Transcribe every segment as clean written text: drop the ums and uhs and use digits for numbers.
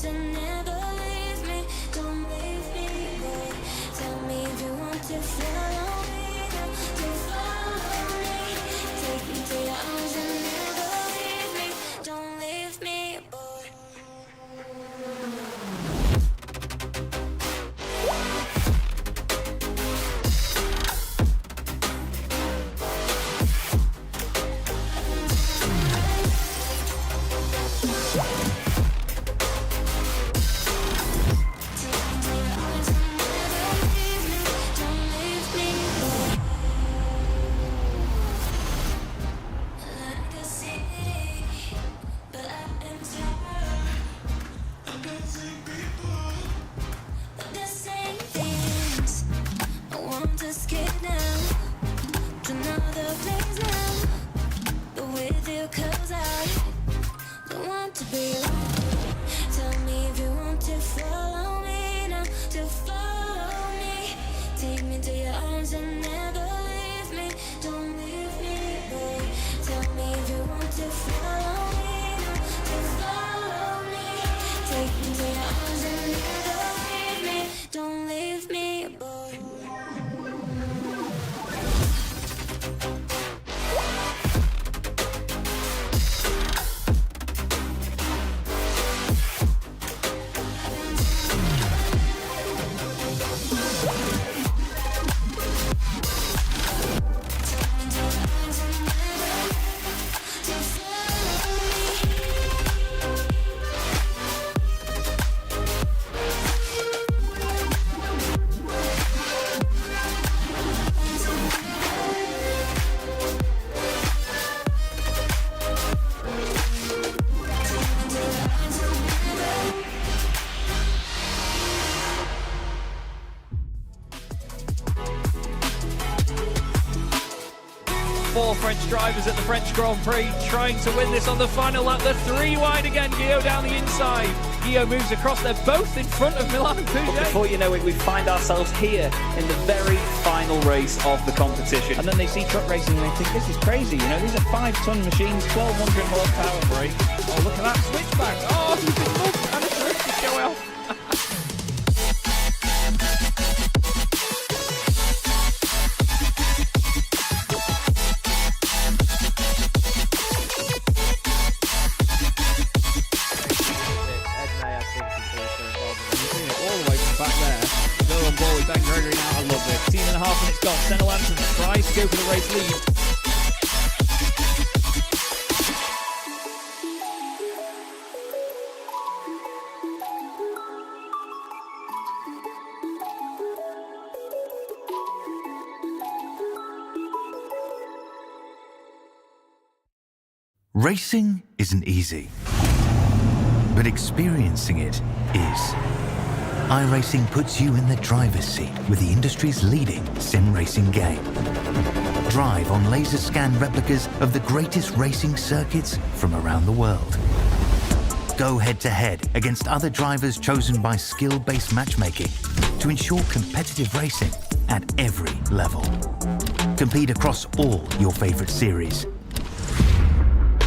arms and never leave me. Don't leave me, boy. Tell me if you want to follow me, to follow me. Take me to your arms and never leave me. Don't leave me, boy. Four French drivers at the French Grand Prix trying to win this on the final lap. The three wide again, Guillaume down the inside. Guillaume moves across, they're both in front of Milan and Pouget. Before you know it, we find ourselves here in the very final race of the competition. And then they see truck racing and they think, this is crazy, you know, these are 5-ton machines, 1200 horsepower brake. Oh, look at that switchback. Oh, he's been moved and a terrific show off. Gregory now, I love it. 10.5 minutes gone. Senna Lanson tries to go for the race lead. Racing isn't easy, but experiencing it is. iRacing puts you in the driver's seat with the industry's leading sim racing game. Drive on laser scan replicas of the greatest racing circuits from around the world. Go head-to-head against other drivers chosen by skill-based matchmaking to ensure competitive racing at every level. Compete across all your favorite series.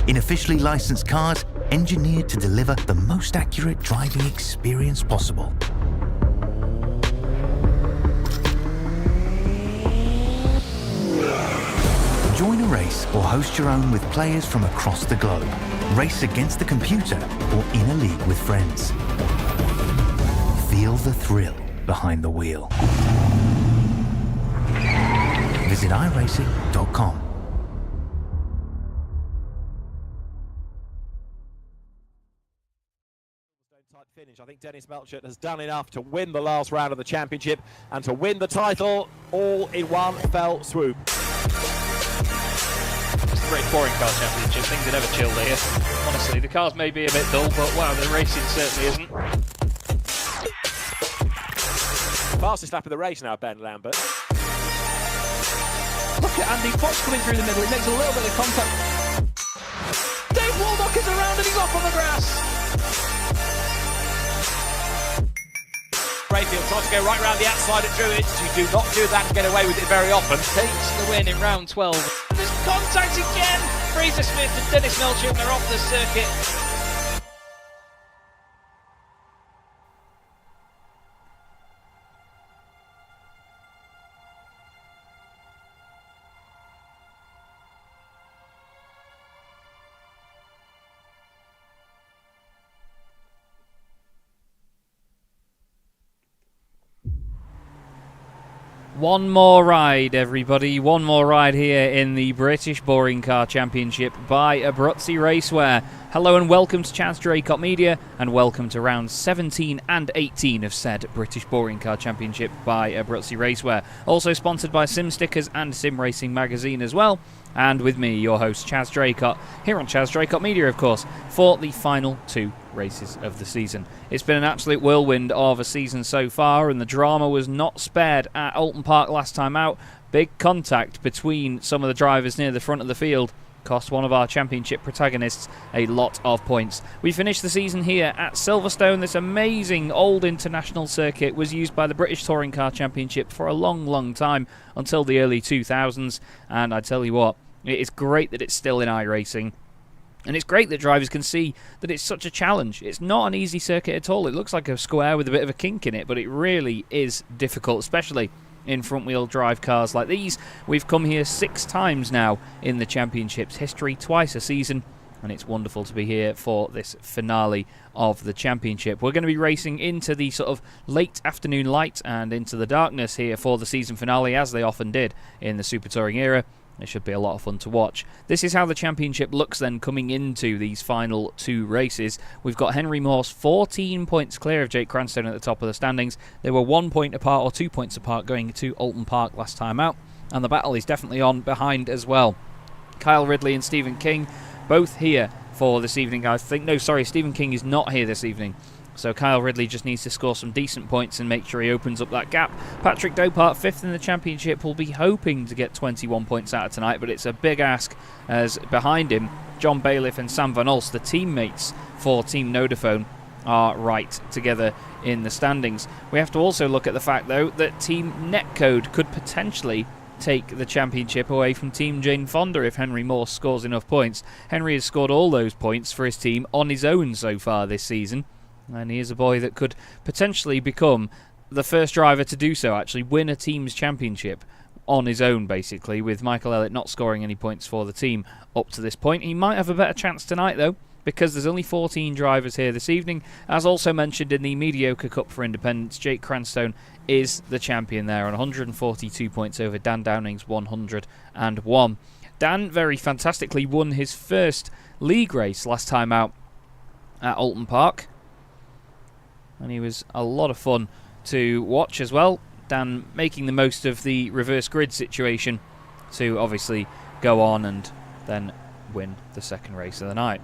In officially licensed cars, engineered to deliver the most accurate driving experience possible. Join a race or host your own with players from across the globe. Race against the computer or in a league with friends. Feel the thrill behind the wheel. Visit iRacing.com. Finish. I think Dennis Melchett has done enough to win the last round of the championship and to win the title all in one fell swoop. It's a great touring car championship. Things are never chilled here. Honestly, the cars may be a bit dull, but wow, the racing certainly isn't. Fastest lap of the race now, Ben Lambert. Look at Andy Fox coming through the middle. He makes a little bit of contact. Dave Waldock is around and he's off on the grass. Rayfield tries to go right round the outside at Druids. You do not do that and get away with it very often. Takes the win in round 12. There's contact again. Fraser Smith and Dennis Melchett are off the circuit. One more ride, everybody. One more ride here in the British Boring Car Championship by Abruzzi Racewear. Hello and welcome to Chaz Draycott Media, and welcome to rounds 17 and 18 of said British Boring Car Championship by Abruzzi Racewear. Also sponsored by Sim Stickers and Sim Racing Magazine as well. And with me, your host, Chaz Draycott, here on Chaz Draycott Media, of course, for the final 2 races of the season. It's been an absolute whirlwind of a season so far, and the drama was not spared at Oulton Park last time out. Big contact between some of the drivers near the front of the field cost one of our championship protagonists a lot of points. We finished the season here at Silverstone. This amazing old international circuit was used by the British Touring Car Championship for a long time, until the early 2000s, and I tell you what, it is great that it's still in iRacing. And it's great that drivers can see that it's such a challenge. It's not an easy circuit at all. It looks like a square with a bit of a kink in it, but it really is difficult, especially in front-wheel drive cars like these. We've come here 6 times now in the championship's history, twice a season, and it's wonderful to be here for this finale of the championship. We're going to be racing into the sort of late afternoon light and into the darkness here for the season finale, as they often did in the Super Touring era. It should be a lot of fun to watch. This is how the championship looks then coming into these final 2 races. We've got Henry Morse 14 points clear of Jake Cranstone at the top of the standings. They were 1 point apart, or 2 points apart, going to Oulton Park last time out. And the battle is definitely on behind as well. Kyle Ridley and Stephen King both here for this evening. I think, no, sorry, Stephen King is not here this evening. So Kyle Ridley just needs to score some decent points and make sure he opens up that gap. Patrick Dopart, 5th in the championship, will be hoping to get 21 points out of tonight, but it's a big ask, as behind him, John Bailiff and Sam Van Olst, the teammates for Team Nodaphone, are right together in the standings. We have to also look at the fact, though, that Team Netcode could potentially take the championship away from Team Jane Fonda if Henry Morse scores enough points. Henry has scored all those points for his team on his own so far this season. And he is a boy that could potentially become the first driver to do so, actually win a team's championship on his own, basically, with Michael Elliott not scoring any points for the team up to this point. He might have a better chance tonight, though, because there's only 14 drivers here this evening. As also mentioned in the Mediocre Cup for Independence, Jake Cranstone is the champion there on 142 points over Dan Downing's 101. Dan very fantastically won his first league race last time out at Oulton Park. And he was a lot of fun to watch as well. Dan making the most of the reverse grid situation to obviously go on and then win the second race of the night.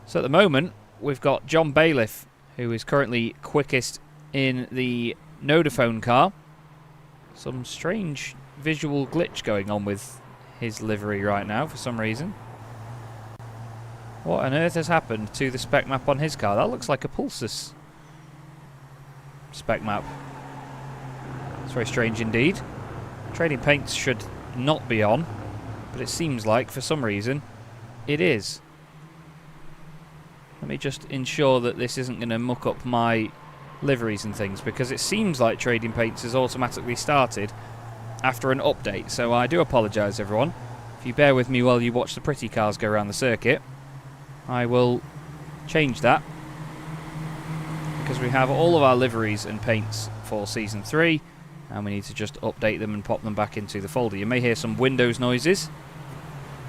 So at the moment, we've got John Bailiff, who is currently quickest in the Nodaphone car. Some strange visual glitch going on with his livery right now for some reason. What on earth has happened to the spec map on his car? That looks like a Pulsus spec map. It's very strange indeed. Trading paints should not be on, but it seems like, for some reason, it is. Let me just ensure that this isn't going to muck up my liveries and things, because it seems like Trading Paints has automatically started after an update, so I do apologise, everyone. If you bear with me while you watch the pretty cars go around the circuit, I will change that, because we have all of our liveries and paints for Season 3, and we need to just update them and pop them back into the folder. You may hear some Windows noises,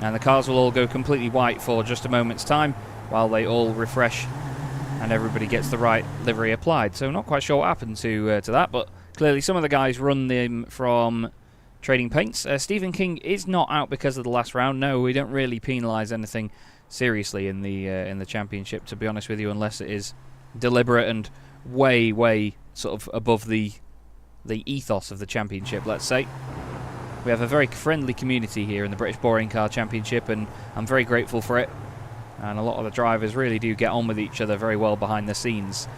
and the cars will all go completely white for just a moment's time while they all refresh and everybody gets the right livery applied. So not quite sure what happened to that, but clearly some of the guys run them from Trading Paints. Stephen King is not out because of the last round. No, we don't really penalise anything seriously in the championship, to be honest with you, unless it is deliberate and way sort of above the ethos of the championship, let's say. We have a very friendly community here in the British Boring Car Championship, and I'm very grateful for it. And a lot of the drivers really do get on with each other very well behind the scenes.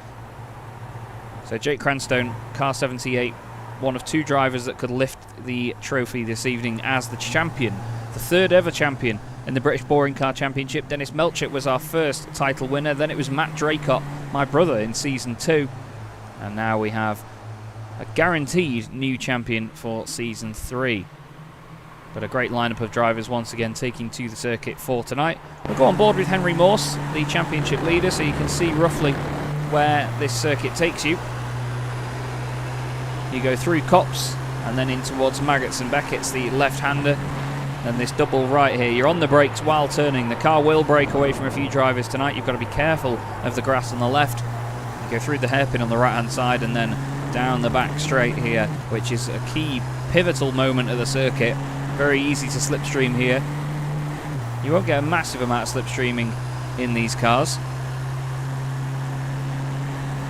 So Jake Cranstone, car 78, one of 2 drivers that could lift the trophy this evening as the champion, the 3rd ever champion in the British Boring Car Championship. Dennis Melchett was our first title winner. Then it was Matt Draycott, my brother, in Season 2. And now we have a guaranteed new champion for Season 3. But a great lineup of drivers once again taking to the circuit for tonight. We'll go on board with Henry Morse, the championship leader, so you can see roughly where this circuit takes you. You go through Copse and then in towards Maggots and Beckett's, the left-hander. And this double right here, you're on the brakes while turning. The car will break away from a few drivers tonight. You've got to be careful of the grass on the left. You go through the hairpin on the right-hand side and then down the back straight here, which is a key pivotal moment of the circuit. Very easy to slipstream here. You won't get a massive amount of slipstreaming in these cars.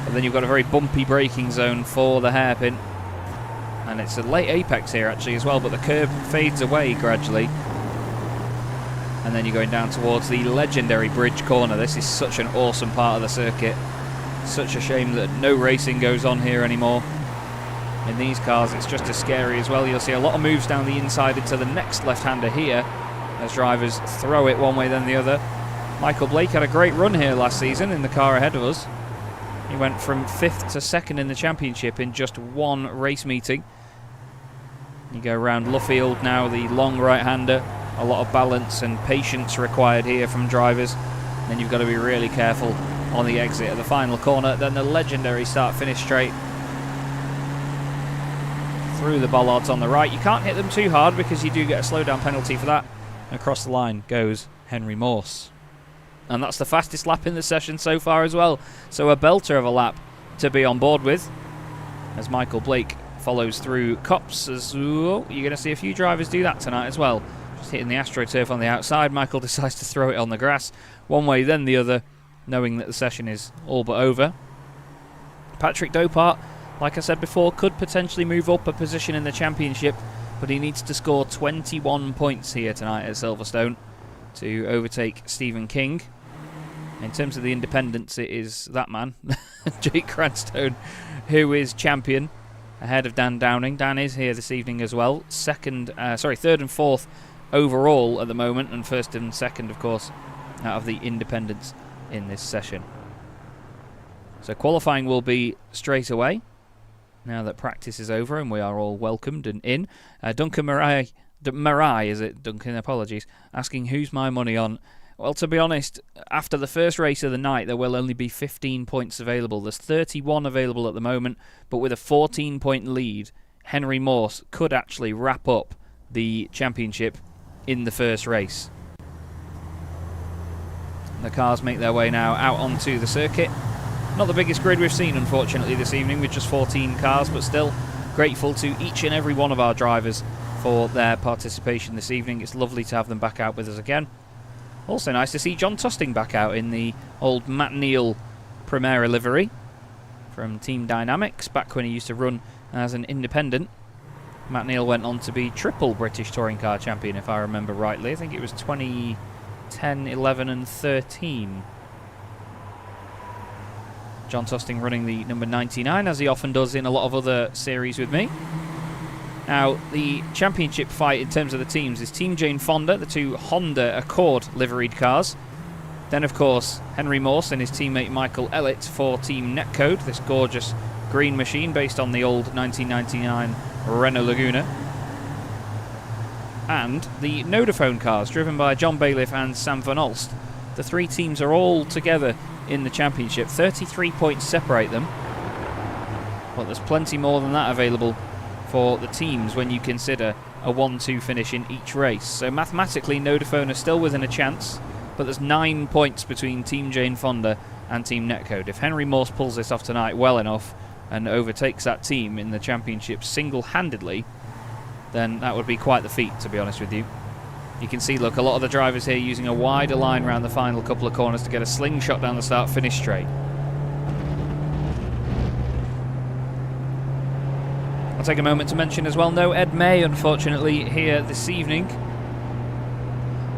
But then you've got a very bumpy braking zone for the hairpin. And it's a late apex here actually as well, but the curb fades away gradually. And then you're going down towards the legendary bridge corner. This is such an awesome part of the circuit. Such a shame that no racing goes on here anymore. In these cars it's just as scary as well. You'll see a lot of moves down the inside into the next left-hander here as drivers throw it one way then the other. Michael Blake had a great run here last season in the car ahead of us. He went from 5th to 2nd in the championship in just one race meeting. You go around Luffield now, the long right-hander. A lot of balance and patience required here from drivers. And then you've got to be really careful on the exit of the final corner. Then the legendary start-finish straight through the bollards on the right. You can't hit them too hard because you do get a slowdown penalty for that. Across the line goes Henry Morse. And that's the fastest lap in the session so far as well. So a belter of a lap to be on board with. As Michael Blake follows through Copse. You're going to see a few drivers do that tonight as well. Just hitting the AstroTurf on the outside. Michael decides to throw it on the grass. One way then the other, knowing that the session is all but over. Patrick Dopart, like I said before, could potentially move up a position in the championship, but he needs to score 21 points here tonight at Silverstone to overtake Stephen King. In terms of the independents, it is that man, Jake Cranstone, who is champion ahead of Dan Downing. Dan is here this evening as well. Third and fourth overall at the moment, and first and second, of course, out of the independents in this session. So qualifying will be straight away now that practice is over and we are all welcomed and in. Duncan Marai, is it? Duncan, apologies. Asking who's my money on. Well, to be honest, after the first race of the night, there will only be 15 points available. There's 31 available at the moment, but with a 14-point lead, Henry Morse could actually wrap up the championship in the first race. The cars make their way now out onto the circuit. Not the biggest grid we've seen, unfortunately, this evening with just 14 cars, but still grateful to each and every one of our drivers for their participation this evening. It's lovely to have them back out with us again. Also nice to see John Tusting back out in the old Matt Neal Primera livery from Team Dynamics, back when he used to run as an independent. Matt Neal went on to be triple British Touring Car Champion, if I remember rightly. I think it was 2010, 11 and 13. John Tusting running the number 99, as he often does in a lot of other series with me. Now, the championship fight in terms of the teams is Team Jane Fonda, the two Honda Accord liveried cars. Then, of course, Henry Morse and his teammate Michael Ellett for Team Netcode, this gorgeous green machine based on the old 1999 Renault Laguna. And the Nodaphone cars, driven by John Bailiff and Sam Van Alst. The three teams are all together in the championship. 33 points separate them. But there's plenty more than that available for the teams when you consider a 1-2 finish in each race. So mathematically, Nodaphone are still within a chance, but there's 9 points between Team Jane Fonda and Team Netcode. If Henry Morse pulls this off tonight well enough and overtakes that team in the championship single-handedly, then that would be quite the feat, to be honest with you. You can see, look, a lot of the drivers here using a wider line around the final couple of corners to get a slingshot down the start-finish straight. I'll take a moment to mention as well, no Ed May, unfortunately, here this evening.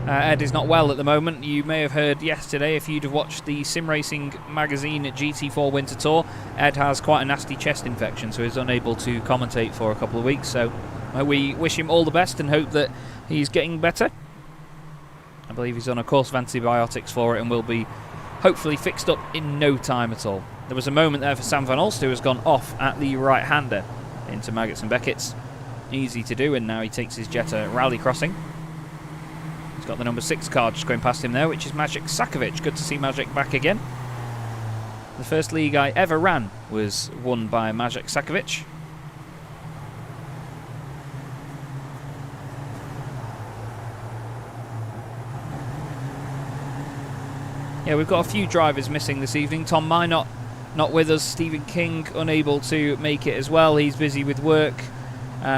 Ed is not well at the moment. You may have heard yesterday, if you'd have watched the Sim Racing magazine GT4 Winter Tour, Ed has quite a nasty chest infection, so he's unable to commentate for a couple of weeks. So we wish him all the best and hope that he's getting better. I believe he's on a course of antibiotics for it and will be hopefully fixed up in no time at all. There was a moment there for Sam Van Alst, who has gone off at the right-hander into Maggots and Beckett's. Easy to do, and now he takes his Jetta rally crossing. He's got the number 6 car just going past him there, which is Maciek Sakovic. Good to see Maciek back again. The first league I ever ran was won by Maciek Sakovic. Yeah, we've got a few drivers missing this evening. Tom Minot not with us. Stephen King unable to make it as well. He's busy with work.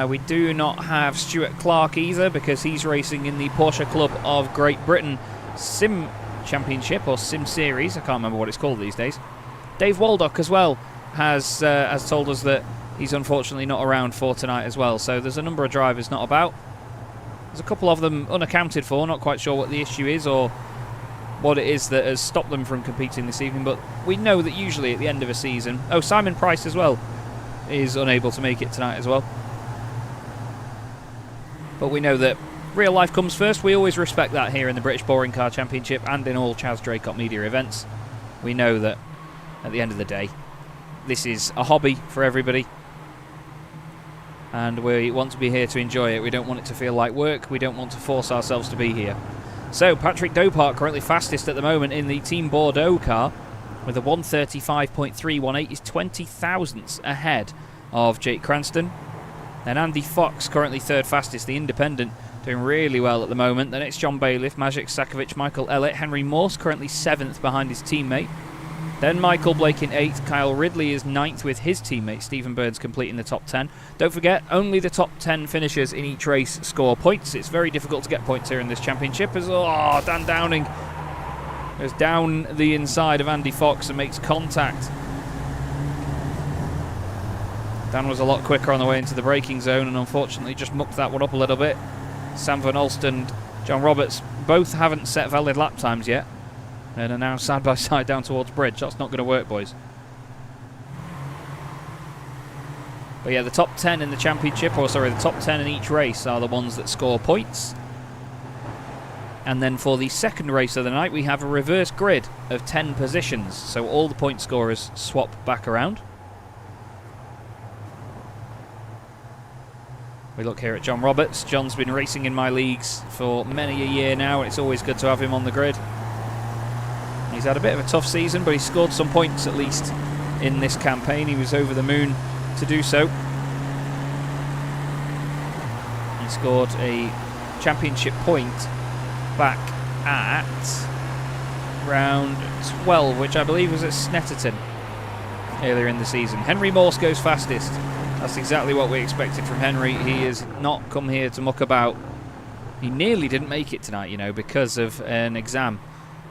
We do not have Stuart Clark either because he's racing in the Porsche Club of Great Britain Sim Championship or Sim Series. I can't remember what it's called these days. Dave Waldock as well has told us that he's unfortunately not around for tonight as well. So there's a number of drivers not about. There's a couple of them unaccounted for. Not quite sure what the issue is or what it is that has stopped them from competing this evening, but we know that usually at the end of a season... Oh, Simon Price as well is unable to make it tonight as well. But we know that real life comes first. We always respect that here in the British Boring Car Championship and in all Chaz Draycott Media events. We know that at the end of the day, this is a hobby for everybody. And we want to be here to enjoy it. We don't want it to feel like work. We don't want to force ourselves to be here. So, Patrick Dopart currently fastest at the moment in the Team Bordeaux car with a 135.318. He's 20 thousandths ahead of Jake Cranstone. Then Andy Fox currently third fastest, the independent, doing really well at the moment. Then it's John Bailiff, Maciej Sakovic, Michael Elliott. Henry Morse currently 7th behind his teammate. Then Michael Blake in 8th. Kyle Ridley is 9th with his teammate Stephen Burns completing the top 10. Don't forget, only the top 10 finishers in each race score points. It's very difficult to get points here in this championship as Dan Downing goes down the inside of Andy Fox and makes contact. Dan was a lot quicker on the way into the braking zone and unfortunately just mucked that one up a little bit. Sam Van Olst and John Roberts both haven't set valid lap times yet and are now side by side down towards bridge. That's not going to work, boys. But yeah, the top 10 in the championship, or sorry, the top 10 in each race are the ones that score points. And then for the second race of the night, we have a reverse grid of 10 positions. So all the point scorers swap back around. We look here at John Roberts. John's been racing in my leagues for many a year now, and it's always good to have him on the grid. He's had a bit of a tough season, but he scored some points at least in this campaign. He was over the moon to do so. He scored a championship point back at round 12, which I believe was at Snetterton earlier in the season. Henry Morse goes fastest. That's exactly what we expected from Henry. He has not come here to muck about. He nearly didn't make it tonight, you know, because of an exam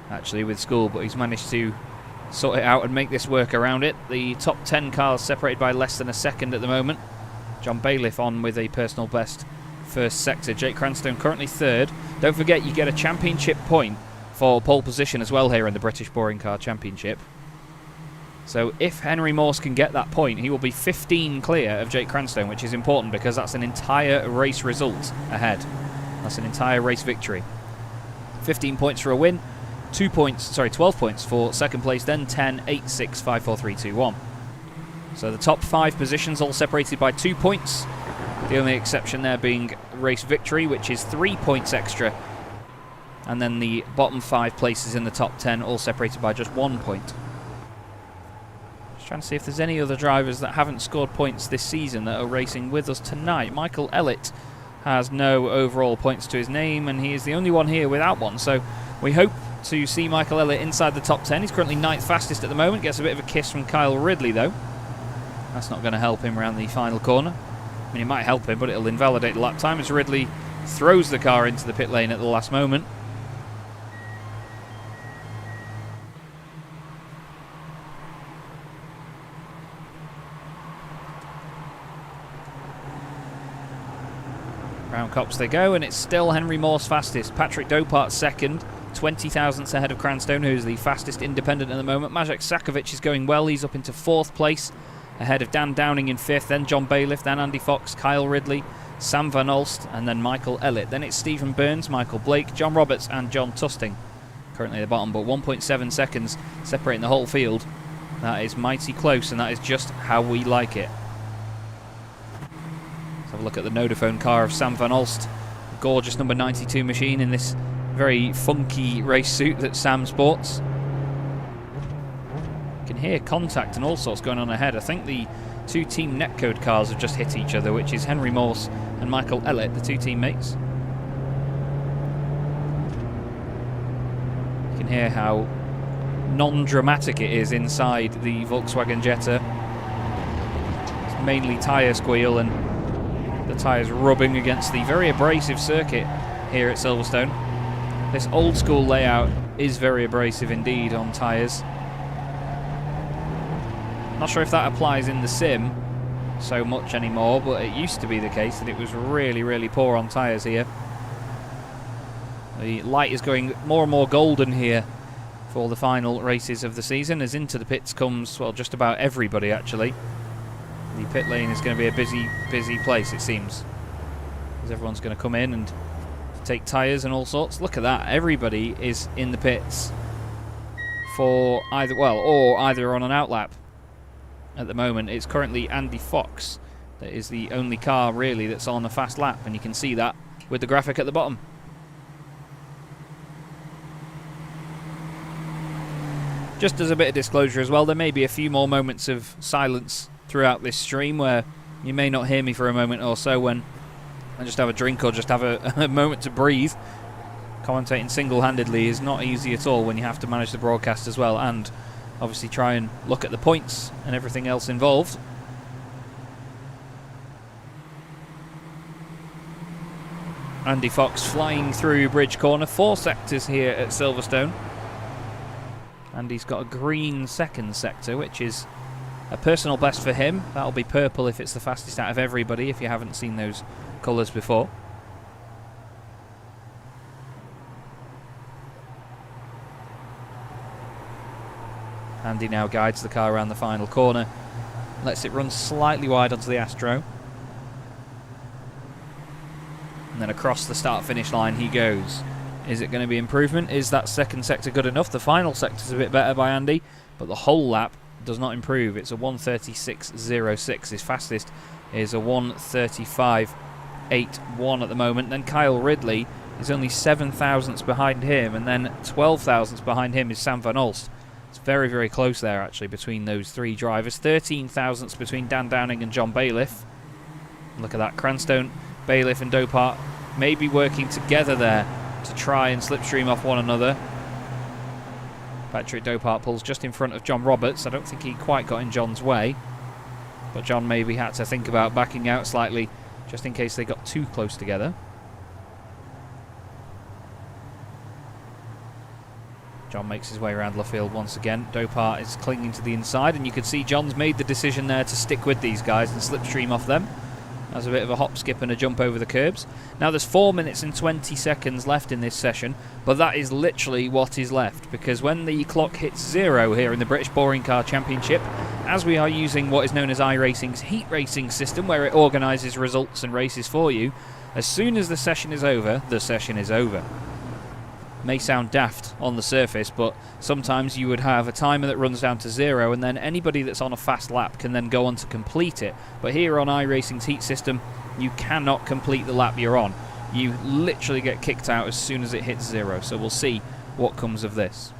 actually with school, but he's managed to sort it out and make this work around it. The top 10 cars separated by less than a second at the moment. John Bailiff on with a personal best first sector. Jake Cranstone currently third. Don't forget you get a championship point for pole position as well here in the British Boring Car Championship. So if Henry Morse can get that point, he will be 15 clear of Jake Cranstone, which is important because that's an entire race result ahead. That's an entire race victory. 15 points for a win. 12 points for second place, then 10, 8, 6, 5, 4, 3, 2, 1. So the top 5 positions all separated by 2 points. The only exception there being race victory, which is 3 points extra. And then the bottom 5 places in the top 10 all separated by just 1 point. Just trying to see if there's any other drivers that haven't scored points this season that are racing with us tonight. Michael Elliott has no overall points to his name, and he is the only one here without one. So we hope to see Michael Elliott inside the top 10. He's currently 9th fastest at the moment. Gets a bit of a kiss from Kyle Ridley, though. That's not going to help him around the final corner. I mean, it might help him, but it'll invalidate the lap time as Ridley throws the car into the pit lane at the last moment. Round cops they go, and it's still Henry Morse fastest. Patrick Dopart second. 20 thousandths ahead of Cranstone, who's the fastest independent at the moment. Maciej Sakovic is going well. He's up into 4th place, ahead of Dan Downing in 5th, then John Bailiff, then Andy Fox, Kyle Ridley, Sam Van Olst, and then Michael Elliott. Then it's Stephen Burns, Michael Blake, John Roberts, and John Tusting. Currently at the bottom, but 1.7 seconds separating the whole field. That is mighty close, and that is just how we like it. Let's have a look at the Nodaphone car of Sam Van Olst. Gorgeous number 92 machine in this very funky race suit that Sam sports. You can hear contact and all sorts going on ahead. I think the 2 team netcode cars have just hit each other, which is Henry Morse and Michael Elliott, the 2 teammates. You can hear how non-dramatic it is inside the Volkswagen Jetta. It's mainly tyre squeal and the tyres rubbing against the very abrasive circuit here at Silverstone. This old school layout is very abrasive indeed on tyres. Not sure if that applies in the sim so much anymore, but it used to be the case that it was really, really poor on tyres here. The light is going more and more golden here for the final races of the season, as into the pits comes, well, just about everybody actually. The pit lane is going to be a busy place, it seems, as everyone's going to come in and take tyres and all sorts. Look at that, everybody is in the pits for either, well, or either on an outlap. At the moment, it's currently Andy Fox that is the only car really that's on a fast lap, and you can see that with the graphic at the bottom. Just as a bit of disclosure as well, there may be a few more moments of silence throughout this stream where you may not hear me for a moment or so when I just have a drink or just have a moment to breathe. Commentating single-handedly is not easy at all when you have to manage the broadcast as well, and obviously try and look at the points and everything else involved. Andy Fox flying through Bridge Corner, 4 sectors here at Silverstone. Andy's got a green second sector, which is a personal best for him. That'll be purple if it's the fastest out of everybody, if you haven't seen those colours before. Andy now guides the car around the final corner, lets it run slightly wide onto the Astro, and then across the start-finish line he goes. Is it going to be improvement? Is that second sector good enough? The final sector's a bit better by Andy, but the whole lap does not improve. It's a 1:36.06. His fastest is a 1:35.81 at the moment. Then Kyle Ridley is only 7 thousandths behind him, and then 12 thousandths behind him is Sam Van Olst. It's very, very close there, actually, between those three drivers. 13 thousandths between Dan Downing and John Bailiff. Look at that. Cranstone, Bailiff and Dopart maybe working together there to try and slipstream off one another. Patrick Dopart pulls just in front of John Roberts. I don't think he quite got in John's way, but John maybe had to think about backing out slightly just in case they got too close together. John makes his way around Luffield once again. Dopart is clinging to the inside, and you can see John's made the decision there to stick with these guys and slipstream off them. Has a bit of a hop, skip and a jump over the curbs. Now there's 4 minutes and 20 seconds left in this session, but that is literally what is left, because when the clock hits 0 here in the British Boring Car Championship, as we are using what is known as iRacing's heat racing system, where it organises results and races for you, as soon as the session is over, the session is over. May sound daft on the surface, but sometimes you would have a timer that runs down to 0, and then anybody that's on a fast lap can then go on to complete it. But here on iRacing's heat system, you cannot complete the lap you're on. You literally get kicked out as soon as it hits 0, so we'll see what comes of this.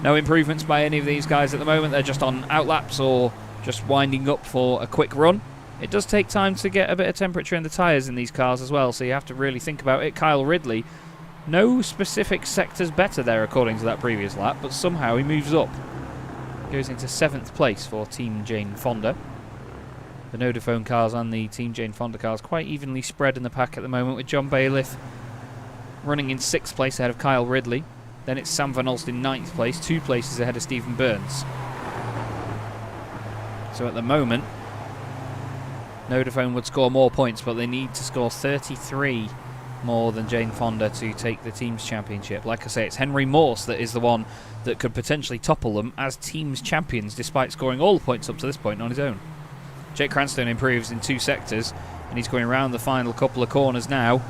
No improvements by any of these guys at the moment. They're just on outlaps or just winding up for a quick run. It does take time to get a bit of temperature in the tyres in these cars as well, so you have to really think about it. Kyle Ridley, no specific sectors better there according to that previous lap, but somehow he moves up. Goes into 7th place for Team Jane Fonda. The Nodaphone cars and the Team Jane Fonda cars quite evenly spread in the pack at the moment, with John Bailiff running in 6th place ahead of Kyle Ridley. Then it's Sam Van Olst in 9th place, 2 places ahead of Stephen Burns. So at the moment, Nodaphone would score more points, but they need to score 33 more than Jane Fonda to take the team's championship. Like I say, it's Henry Morse that is the one that could potentially topple them as team's champions, despite scoring all the points up to this point on his own. Jake Cranstone improves in 2 sectors, and he's going around the final couple of corners now.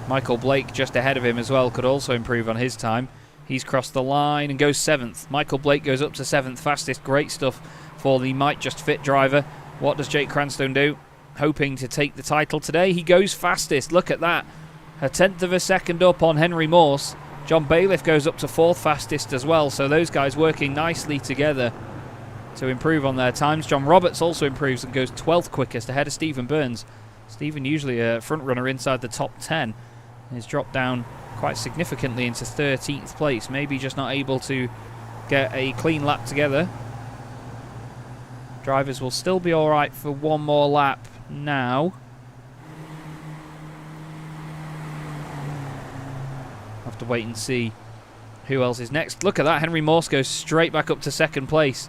Michael Blake just ahead of him as well could also improve on his time. He's crossed the line and goes 7th. Michael Blake goes up to 7th fastest. Great stuff for the Might Just Fit driver. What does Jake Cranstone do? Hoping to take the title today. He goes fastest. Look at that. A 1/10 of a second up on Henry Morse. John Bailiff goes up to 4th fastest as well. So those guys working nicely together to improve on their times. John Roberts also improves and goes 12th quickest ahead of Stephen Burns. Stephen, usually a front runner inside the top 10, has dropped down quite significantly into 13th place. Maybe just not able to get a clean lap together. Drivers will still be alright for one more lap now. Have to wait and see who else is next. Look at that, Henry Morse goes straight back up to 2nd place.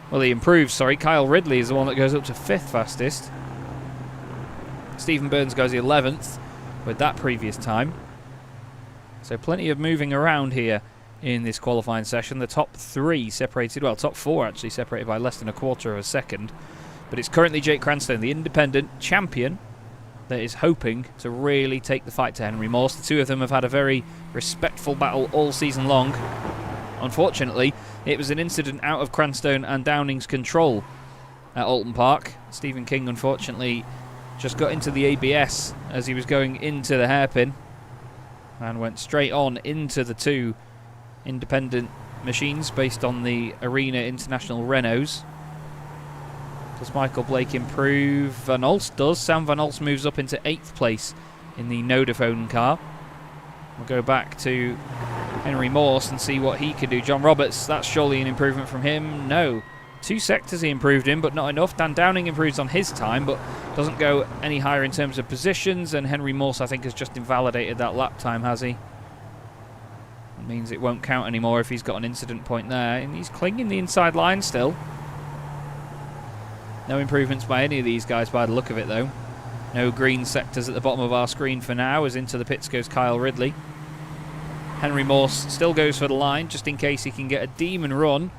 Well, he improves, sorry. Kyle Ridley is the one that goes up to 5th fastest. Stephen Burns goes 11th with that previous time. So plenty of moving around here in this qualifying session. The top 3 separated, well, top 4 actually separated by less than a quarter of a second. But it's currently Jake Cranstone, the independent champion, that is hoping to really take the fight to Henry Morse. The two of them have had a very respectful battle all season long. Unfortunately, it was an incident out of Cranstone and Downing's control at Oulton Park. Stephen King, unfortunately, just got into the ABS as he was going into the hairpin and went straight on into the 2 independent machines based on the Arena International Renaults. Does Michael Blake improve? Van Olst does. Sam Van Olst moves up into 8th place in the Nodaphone car. We'll go back to Henry Morse and see what he can do. John Roberts, that's surely an improvement from him. No. 2 sectors he improved in, but not enough. Dan Downing improves on his time, but doesn't go any higher in terms of positions. And Henry Morse, I think, has just invalidated that lap time, has he? It means it won't count anymore if he's got an incident point there. And he's clinging the inside line still. No improvements by any of these guys by the look of it, though. No green sectors at the bottom of our screen for now, as into the pits goes Kyle Ridley. Henry Morse still goes for the line, just in case he can get a demon run.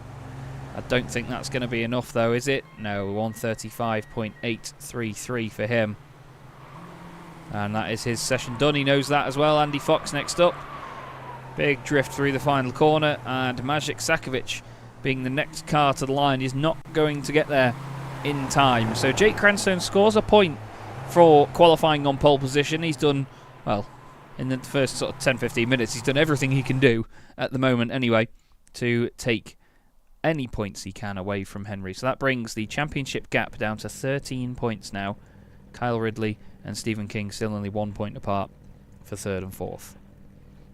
I don't think that's going to be enough, though, is it? No, 135.833 for him. And that is his session done. He knows that as well. Andy Fox next up. Big drift through the final corner, and Maciej Sakovic, being the next car to the line, is not going to get there in time. So Jake Cranstone scores a point for qualifying on pole position. He's done, well, in the first sort of 10-15 minutes, he's done everything he can do at the moment anyway to take any points he can away from Henry. So that brings the championship gap down to 13 points now. Kyle Ridley and Stephen King still only 1 point apart for 3rd and 4th.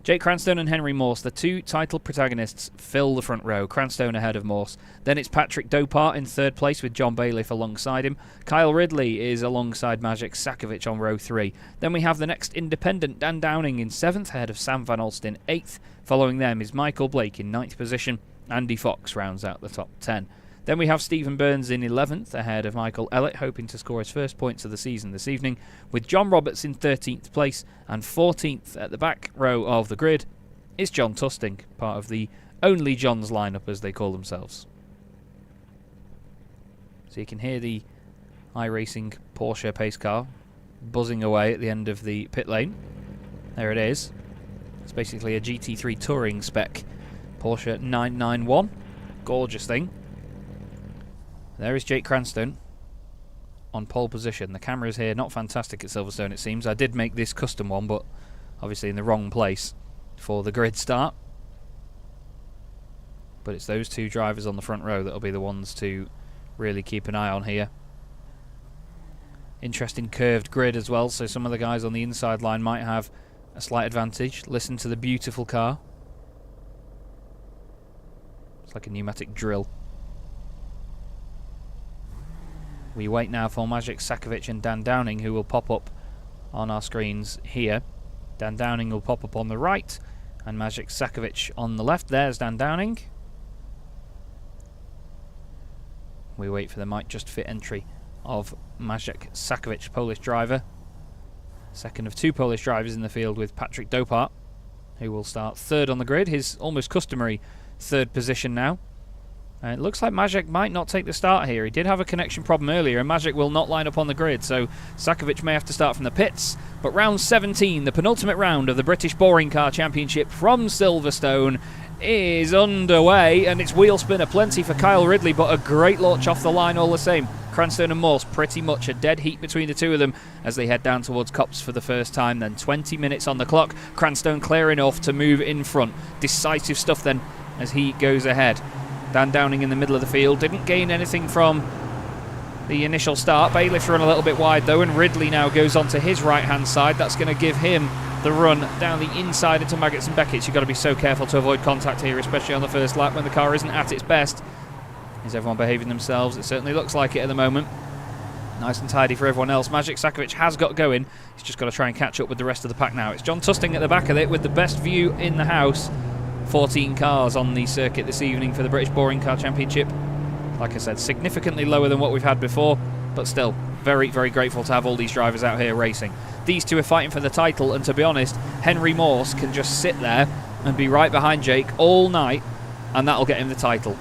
Jake Cranstone and Henry Morse, the 2 title protagonists, fill the front row. Cranstone ahead of Morse. Then it's Patrick Dopart in 3rd place with John Bailiff alongside him. Kyle Ridley is alongside Maciej Sakovic on row 3. Then we have the next independent, Dan Downing, in 7th, ahead of Sam Van Olst in 8th. Following them is Michael Blake in 9th position. Andy Fox rounds out the top 10. Then we have Stephen Burns in 11th, ahead of Michael Ellett, hoping to score his first points of the season this evening, with John Roberts in 13th place, and 14th at the back row of the grid is John Tusting, part of the Only John's lineup, as they call themselves. So you can hear the iRacing Porsche pace car buzzing away at the end of the pit lane. There it is. It's basically a GT3 Touring spec Porsche 991. Gorgeous thing. There is Jake Cranstone on pole position. The camera's here, not fantastic at Silverstone it seems. I did make this custom one, but obviously in the wrong place for the grid start. But it's those 2 drivers on the front row that'll be the ones to really keep an eye on here. Interesting curved grid as well, so some of the guys on the inside line might have a slight advantage. Listen to the beautiful car. It's like a pneumatic drill. We wait now for Maciej Sakovic and Dan Downing, who will pop up on our screens here. Dan Downing will pop up on the right, and Maciej Sakovic on the left. There's Dan Downing. We wait for the Might Just Fit entry of Maciej Sakovic, Polish driver. Second of 2 Polish drivers in the field with Patrick Dopart, who will start 3rd on the grid, his almost customary 3rd position now. It looks like Maciej might not take the start here. He did have a connection problem earlier, and Maciej will not line up on the grid, so Sakovic may have to start from the pits. But round 17, the penultimate round of the British Boring Car Championship from Silverstone, is underway, and it's wheel spinner plenty for Kyle Ridley, but a great launch off the line all the same. Cranstone and Morse, pretty much a dead heat between the 2 of them as they head down towards Copse for the first time. Then 20 minutes on the clock. Cranstone clear enough to move in front. Decisive stuff then as he goes ahead. Dan Downing in the middle of the field. Didn't gain anything from the initial start. Bailiff's run a little bit wide though, and Ridley now goes onto his right-hand side. That's going to give him the run down the inside into Maggots and Beckett's. You've got to be so careful to avoid contact here, especially on the first lap when the car isn't at its best. Is everyone behaving themselves? It certainly looks like it at the moment. Nice and tidy for everyone else. Magic Sakovic has got going. He's just got to try and catch up with the rest of the pack now. It's John Tusting at the back of it with the best view in the house. 14 cars on the circuit this evening for the British Boring Car Championship. Like I said, significantly lower than what we've had before, but still very, very grateful to have all these drivers out here racing. These two are fighting for the title, and to be honest, Henry Morse can just sit there and be right behind Jake all night, and that'll get him the title.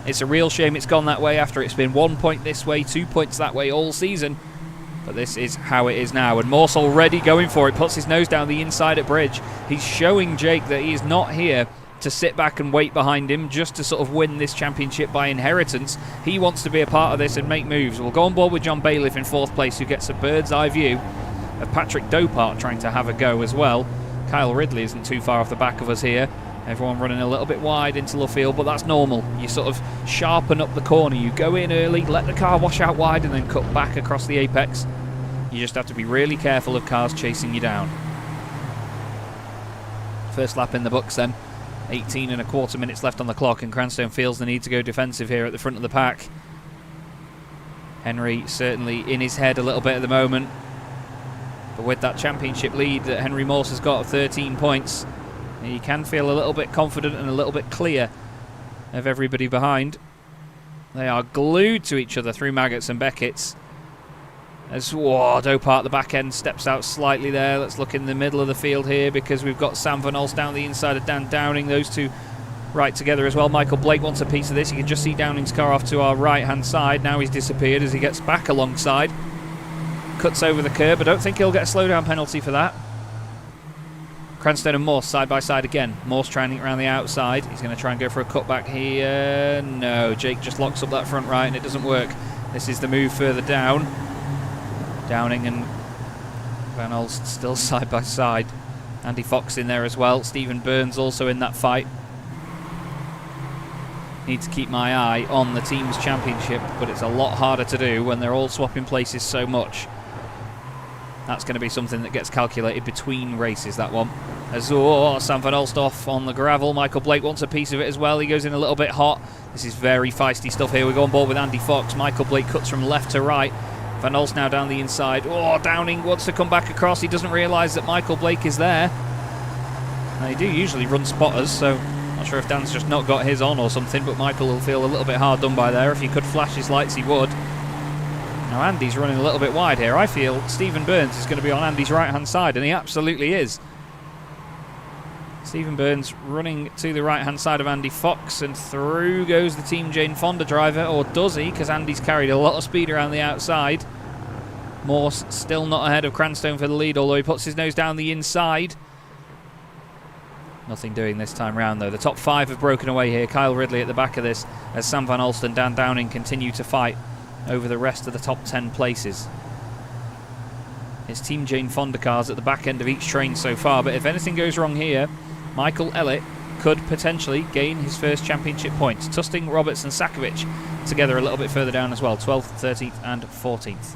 It's a real shame it's gone that way after it's been 1 point this way, 2 points that way all season. But this is how it is now. And Morse already going for it, puts his nose down the inside at Bridge. He's showing Jake that he is not here to sit back and wait behind him just to sort of win this championship by inheritance. He wants to be a part of this and make moves. We'll go on board with John Bailiff in 4th place, who gets a bird's eye view of Patrick Dopart trying to have a go as well. Kyle Ridley isn't too far off the back of us here. Everyone running a little bit wide into the field, but that's normal. You sort of sharpen up the corner. You go in early, let the car wash out wide, and then cut back across the apex. You just have to be really careful of cars chasing you down. First lap in the books then. 18 and a quarter minutes left on the clock, and Cranstone feels the need to go defensive here at the front of the pack. Henry certainly in his head a little bit at the moment. But with that championship lead that Henry Morse has got of 13 points, he can feel a little bit confident and a little bit clear of everybody behind. They are glued to each other through Maggots and Beckett's. As Dopart at the back end steps out slightly there. Let's look in the middle of the field here, because we've got Sam Van Olst down the inside of Dan Downing. Those two right together as well. Michael Blake wants a piece of this. You can just see Downing's car off to our right hand side. Now he's disappeared as he gets back alongside. Cuts over the curb. I don't think he'll get a slowdown penalty for that. Cranstone and Morse side by side again. Morse trying it around the outside. He's going to try and go for a cutback here. No, Jake just locks up that front right and it doesn't work. This is the move further down. Downing and Van Olst still side by side. Andy Fox in there as well. Stephen Burns also in that fight. Need to keep my eye on the team's championship, but it's a lot harder to do when they're all swapping places so much. That's going to be something that gets calculated between races, that one. As Sam Van Olst off on the gravel. Michael Blake wants a piece of it as well. He goes in a little bit hot. This is very feisty stuff here. We go on board with Andy Fox. Michael Blake cuts from left to right. Van Olst now down the inside. Downing wants to come back across. He doesn't realise that Michael Blake is there. Now, they do usually run spotters, so not sure if Dan's just not got his on or something, but Michael will feel a little bit hard done by there. If he could flash his lights, he would. Now Andy's running a little bit wide here. I feel Stephen Burns is going to be on Andy's right-hand side, and he absolutely is. Stephen Burns running to the right-hand side of Andy Fox, and through goes the Team Jane Fonda driver, or does he? Because Andy's carried a lot of speed around the outside. Morse still not ahead of Cranstone for the lead, although he puts his nose down the inside. Nothing doing this time round though. The top 5 have broken away here. Kyle Ridley at the back of this, as Sam Van Olst and Dan Downing continue to fight over the rest of the top 10 places. It's Team Jane Fonda cars at the back end of each train so far, but if anything goes wrong here, Michael Ellett could potentially gain his first championship points. Tusting, Roberts and Sakovic together a little bit further down as well, 12th, 13th and 14th.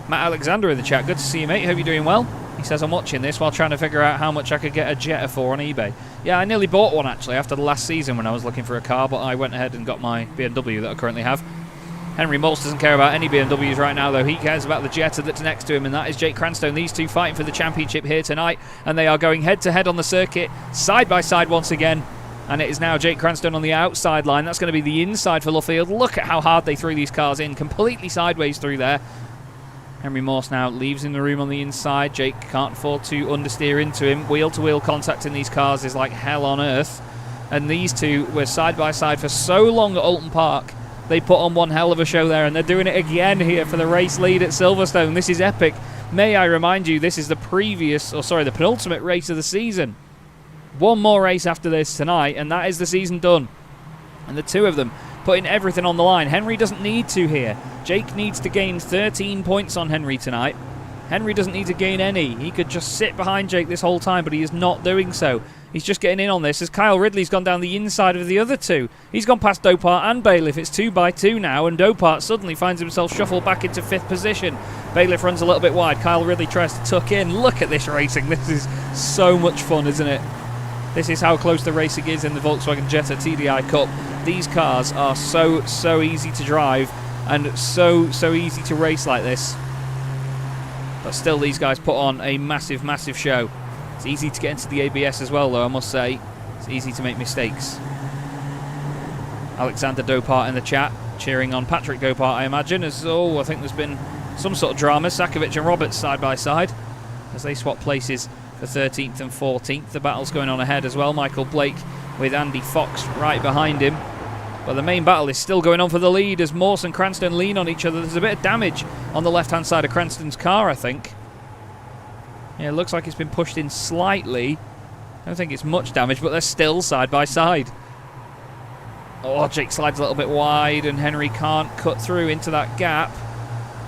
Matt Alexander in the chat. Good to see you, mate. Hope you're doing well. He says, I'm watching this while trying to figure out how much I could get a Jetta for on eBay. Yeah, I nearly bought one actually after the last season when I was looking for a car, but I went ahead and got my BMW that I currently have. Henry Morse doesn't care about any BMWs right now, though. He cares about the Jetta that's next to him, and that is Jake Cranstone. These two fighting for the championship here tonight, and they are going head-to-head on the circuit, side-by-side once again. And it is now Jake Cranstone on the outside line. That's going to be the inside for Luffield. Look at how hard they threw these cars in, completely sideways through there. Henry Morse now leaves in the room on the inside. Jake can't afford to understeer into him. Wheel-to-wheel contact in these cars is like hell on earth. And these two were side-by-side for so long at Oulton Park. They put on one hell of a show there, and they're doing it again here for the race lead at Silverstone. This is epic. May I remind you, this is the penultimate race of the season. One more race after this tonight, and that is the season done. And the two of them putting everything on the line. Henry doesn't need to here. Jake needs to gain 13 points on Henry tonight. Henry doesn't need to gain any. He could just sit behind Jake this whole time, but he is not doing so. He's just getting in on this as Kyle Ridley's gone down the inside of the other two. He's gone past Dopart and Bailiff. It's 2x2 now, and Dopart suddenly finds himself shuffled back into 5th position. Bailiff runs a little bit wide. Kyle Ridley tries to tuck in. Look at this racing. This is so much fun, isn't it? This is how close the racing is in the Volkswagen Jetta TDI Cup. These cars are so easy to drive and so easy to race like this. But still, these guys put on a massive show. It's easy to get into the ABS as well, though, I must say. It's easy to make mistakes. Alexander Dopart in the chat, cheering on Patrick Dopart, I imagine, as, I think there's been some sort of drama. Sakovic and Roberts side by side as they swap places for 13th and 14th. The battle's going on ahead as well. Michael Blake with Andy Fox right behind him. But the main battle is still going on for the lead as Morse and Cranstone lean on each other. There's a bit of damage on the left-hand side of Cranstone's car, I think. Yeah, it looks like it's been pushed in slightly. I don't think it's much damage, but they're still side by side. Oh, Jake slides a little bit wide, and Henry can't cut through into that gap.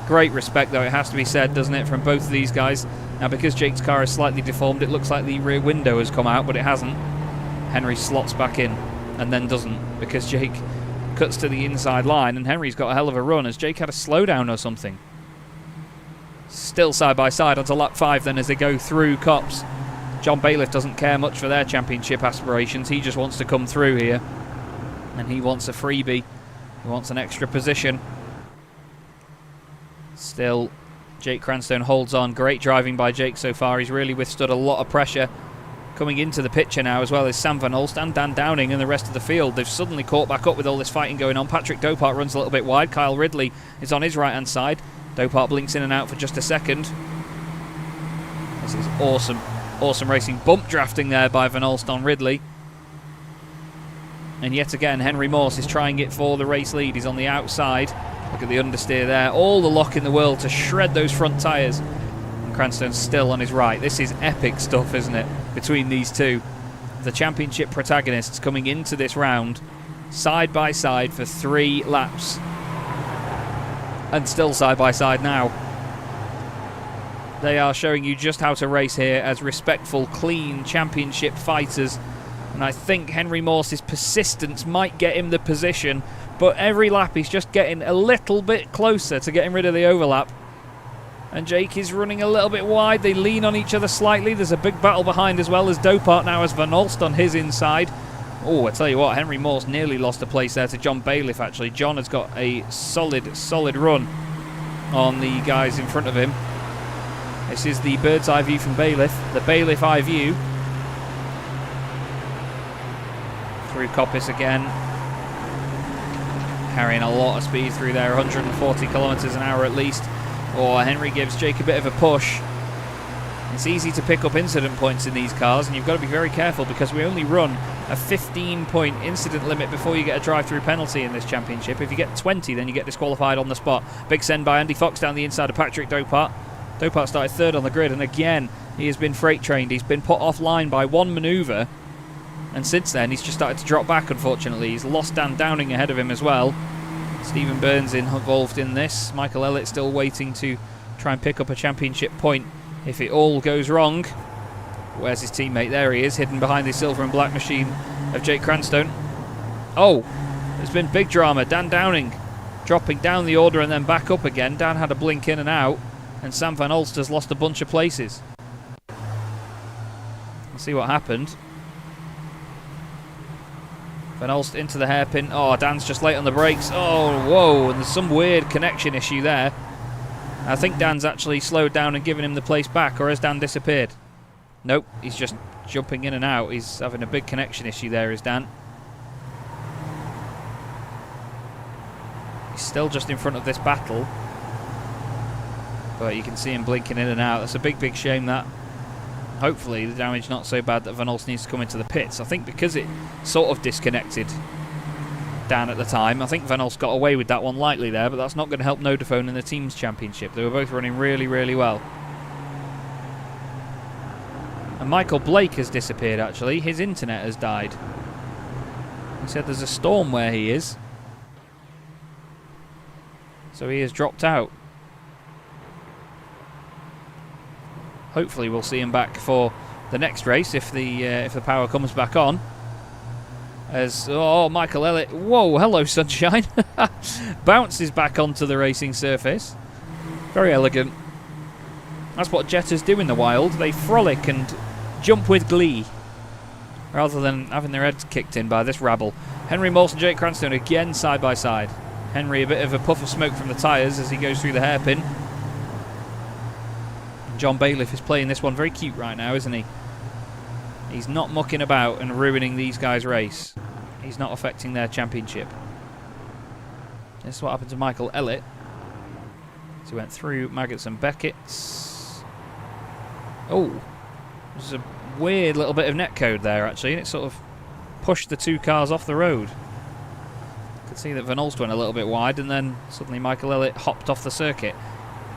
Great respect, though, it has to be said, doesn't it, from both of these guys. Now, because Jake's car is slightly deformed, it looks like the rear window has come out, but it hasn't. Henry slots back in, and then doesn't, because Jake cuts to the inside line, and Henry's got a hell of a run, as Jake had a slowdown or something. Still side by side onto lap 5 then as they go through Copse. John Bailiff doesn't care much for their championship aspirations. He just wants to come through here. And he wants a freebie. He wants an extra position. Still, Jake Cranstone holds on. Great driving by Jake so far. He's really withstood a lot of pressure. Coming into the picture now as well is Sam Van Olst and Dan Downing and the rest of the field. They've suddenly caught back up with all this fighting going on. Patrick Dopart runs a little bit wide. Kyle Ridley is on his right-hand side. Dopart blinks in and out for just a second. This is awesome racing. Bump drafting there by Van Olst on Ridley. And yet again, Henry Morse is trying it for the race lead. He's on the outside. Look at the understeer there. All the lock in the world to shred those front tyres. And Cranstone's still on his right. This is epic stuff, isn't it, between these two. The championship protagonists coming into this round side by side for 3 laps. And still side by side now. They are showing you just how to race here as respectful, clean championship fighters. And I think Henry Morse's persistence might get him the position, but every lap he's just getting a little bit closer to getting rid of the overlap. And Jake is running a little bit wide. They lean on each other slightly. There's a big battle behind as well as Dopart now has Van Olst on his inside. Oh, I tell you what, Henry Morse nearly lost a place there to John Bailiff, actually. John has got a solid run on the guys in front of him. This is the bird's eye view from Bailiff, the Bailiff eye view. Through Coppice again. Carrying a lot of speed through there, 140 kilometres an hour at least. Oh, Henry gives Jake a bit of a push. It's easy to pick up incident points in these cars, and you've got to be very careful because we only run a 15-point incident limit before you get a drive-through penalty in this championship. If you get 20, then you get disqualified on the spot. Big send by Andy Fox down the inside of Patrick Dopart. Dopart started 3rd on the grid, and again, he has been freight-trained. He's been put offline by one manoeuvre, and since then, he's just started to drop back, unfortunately. He's lost Dan Downing ahead of him as well. Stephen Burns involved in this. Michael Ellett still waiting to try and pick up a championship point if it all goes wrong. Where's his teammate? There he is, hidden behind the silver and black machine of Jake Cranstone. Oh, there's been big drama. Dan Downing dropping down the order and then back up again. Dan had a blink in and out, and Sam Van Olst has lost a bunch of places. Let's see what happened. Van Olst into the hairpin. Oh, Dan's just late on the brakes. Oh, whoa, and there's some weird connection issue there. I think Dan's actually slowed down and given him the place back, or has Dan disappeared? Nope, he's just jumping in and out. He's having a big connection issue there, is Dan. He's still just in front of this battle. But you can see him blinking in and out. That's a big shame, that. Hopefully the damage not so bad that Van Olst needs to come into the pits. I think because it sort of disconnected Dan at the time, I think Van Olst got away with that one lightly there, but that's not going to help Nodaphone in the team's championship. They were both running really well. And Michael Blake has disappeared, actually. His internet has died. He said there's a storm where he is. So he has dropped out. hopefully we'll see him back for the next race if the power comes back on. As Michael Elliott, whoa, hello sunshine, bounces back onto the racing surface. Very elegant. That's what jetters do in the wild. They frolic and jump with glee, rather than having their heads kicked in by this rabble. Henry Morse and Jake Cranstone again side by side. Henry a bit of a puff of smoke from the tyres as he goes through the hairpin. John Bailiff is playing this one very cute right now, isn't he? He's not mucking about and ruining these guys' race. He's not affecting their championship. This is what happened to Michael Elliott. So he went through Maggots and Beckett's. Oh, there's a weird little bit of netcode there actually, and it sort of pushed the two cars off the road. You could see that Van Olst went a little bit wide, and then suddenly Michael Elliott hopped off the circuit.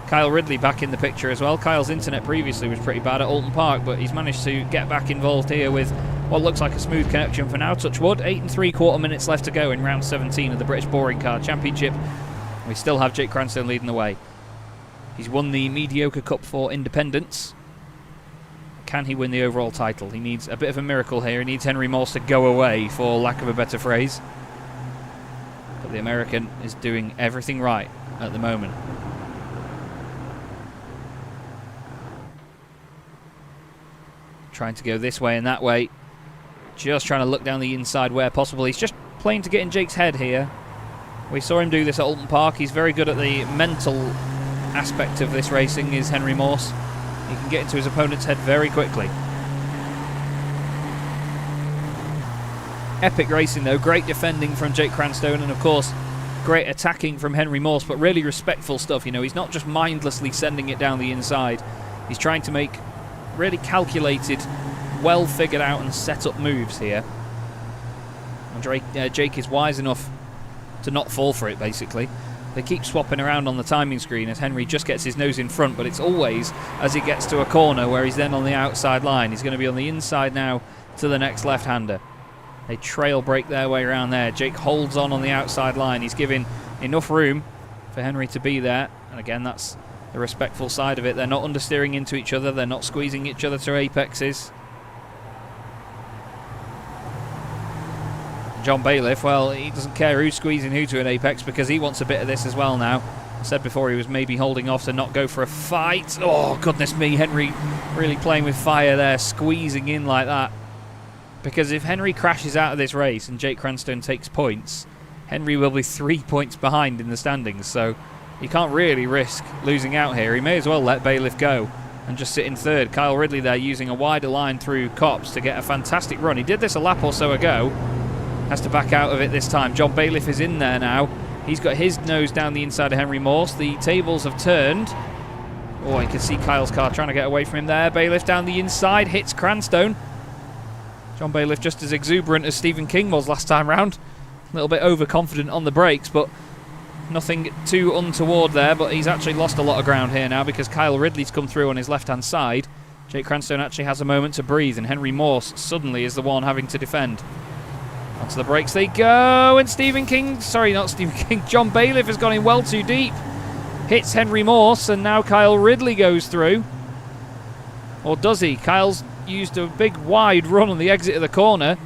Kyle Ridley back in the picture as well. Kyle's internet previously was pretty bad at Oulton Park, but he's managed to get back involved here with what looks like a smooth connection for now. Touch wood, 8 3/4 minutes left to go in round 17 of the British Boring Car Championship. We still have Jake Cranstone leading the way. He's won the Mediocre Cup for Independence. Can he win the overall title? He needs a bit of a miracle here. He needs Henry Morse to go away, for lack of a better phrase. But the American is doing everything right at the moment. Trying to go this way and that way. Just trying to look down the inside where possible. He's just playing to get in Jake's head here. We saw him do this at Oulton Park. He's very good at the mental aspect of this racing, is Henry Morse. He can get into his opponent's head very quickly. Epic racing though. Great defending from Jake Cranstone, and of course great attacking from Henry Morse, but really respectful stuff. You know, he's not just mindlessly sending it down the inside. He's trying to make really calculated, well figured out and set up moves here. And Jake is wise enough to not fall for it, basically. They keep swapping around on the timing screen as Henry just gets his nose in front, but it's always as he gets to a corner where he's then on the outside line. He's going to be on the inside now to the next left-hander. They trail break their way around there. Jake holds on the outside line. He's giving enough room for Henry to be there. And again, that's the respectful side of it. They're not understeering into each other. They're not squeezing each other to apexes. John Bailiff, well, he doesn't care who's squeezing who to an apex because he wants a bit of this as well now. I said before he was maybe holding off to not go for a fight. Oh, goodness me, Henry really playing with fire there, squeezing in like that. Because if Henry crashes out of this race and Jake Cranstone takes points, Henry will be 3 points behind in the standings, so he can't really risk losing out here. He may as well let Bailiff go and just sit in third. Kyle Ridley there using a wider line through Copse to get a fantastic run. He did this a lap or so ago. Has to back out of it this time. John Bailiff is in there now. He's got his nose down the inside of Henry Morse. The tables have turned. Oh, you can see Kyle's car trying to get away from him there. Bailiff down the inside, hits Cranstone. John Bailiff just as exuberant as Stephen King was last time round. A little bit overconfident on the brakes, but nothing too untoward there. But he's actually lost a lot of ground here now because Kyle Ridley's come through on his left-hand side. Jake Cranstone actually has a moment to breathe, and Henry Morse suddenly is the one having to defend. Onto the brakes they go, and John Bailiff has gone in well too deep. Hits Henry Morse, and now Kyle Ridley goes through. Or does he? Kyle's used a big wide run on the exit of the corner,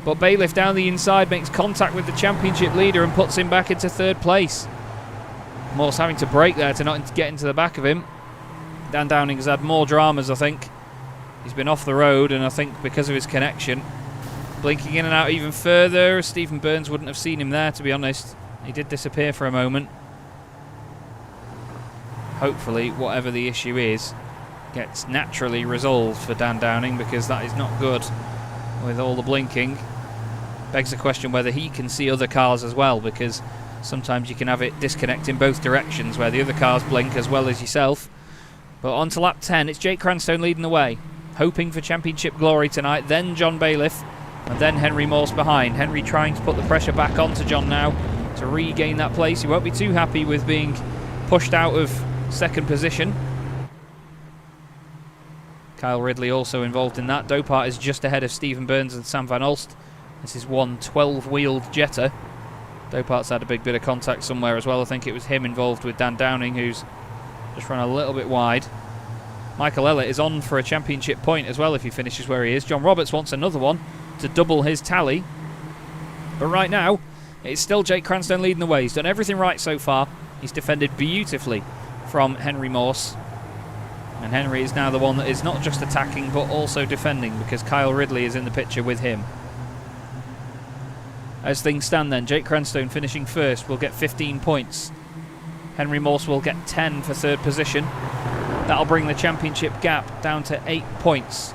but Bailiff down the inside makes contact with the championship leader and puts him back into third place. Morse having to brake there to not get into the back of him. Dan Downing has had more dramas, I think. He's been off the road, and I think because of his connection, blinking in and out even further. Stephen Burns wouldn't have seen him there, to be honest. He did disappear for a moment. Hopefully, whatever the issue is, gets naturally resolved for Dan Downing, because that is not good with all the blinking. Begs the question whether he can see other cars as well, because sometimes you can have it disconnect in both directions where the other cars blink as well as yourself. But on to lap 10, it's Jake Cranstone leading the way, hoping for championship glory tonight, then John Bailiff, and then Henry Morse behind. Henry trying to put the pressure back onto John now to regain that place. He won't be too happy with being pushed out of second position. Kyle Ridley also involved in that. Dopart is just ahead of Stephen Burns and Sam Van Olst. This is one 12-wheeled Jetta. Dopart's had a big bit of contact somewhere as well. I think it was him involved with Dan Downing, who's just run a little bit wide. Michael Elliott is on for a championship point as well if he finishes where he is. John Roberts wants another one to double his tally. But right now, it's still Jake Cranstone leading the way. He's done everything right so far. He's defended beautifully from Henry Morse. And Henry is now the one that is not just attacking but also defending, because Kyle Ridley is in the picture with him. As things stand then, Jake Cranstone finishing first will get 15 points. Henry Morse will get 10 for third position. That'll bring the championship gap down to 8 points.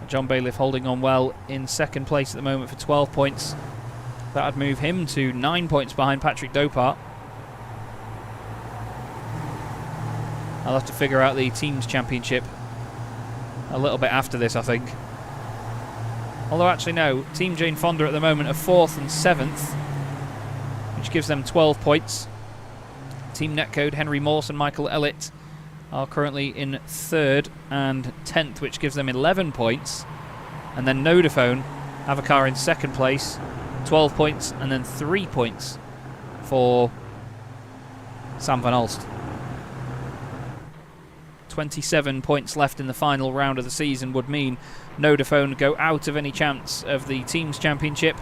John Bailiff holding on well in second place at the moment for 12 points. That would move him to 9 points behind Patrick Dopart. I'll have to figure out the team's championship a little bit after this, I think. Although actually no, Team Jane Fonda at the moment are 4th and 7th, which gives them 12 points. Team Netcode, Henry Morse and Michael Elliott are currently in 3rd and 10th, which gives them 11 points. And then Nodaphone have a car in 2nd place, 12 points, and then 3 points for Sam van Alst. 27 points left in the final round of the season would mean Nodaphone go out of any chance of the team's championship,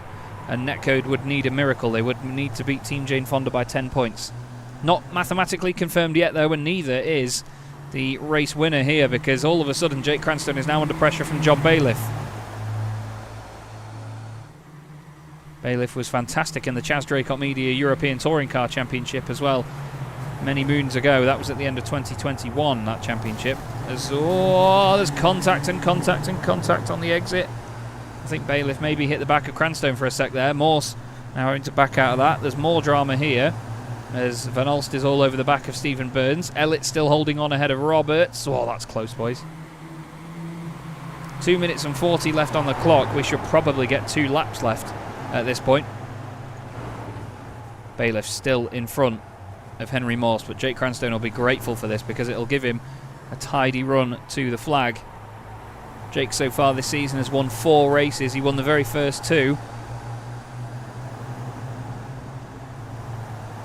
and Netcode would need a miracle. They would need to beat Team Jane Fonda by 10 points. Not mathematically confirmed yet though, and neither is the race winner here, because all of a sudden Jake Cranstone is now under pressure from John Bailiff. Bailiff was fantastic in the Chaz Draycott Media European Touring Car Championship as well many moons ago. That was at the end of 2021, that championship. There's contact and contact and contact on the exit. I think Bailiff maybe hit the back of Cranstone for a sec there. Morse now having to back out of that. There's more drama here as Van Alst is all over the back of Stephen Burns. Elliott still holding on ahead of Roberts. Oh, that's close, boys. 2 minutes and 40 left on the clock. We should probably get 2 laps left at this point. Bailiff still in front of Henry Morse, but Jake Cranstone will be grateful for this because it'll give him a tidy run to the flag. Jake so far this season has won 4 races. He won the very first 2.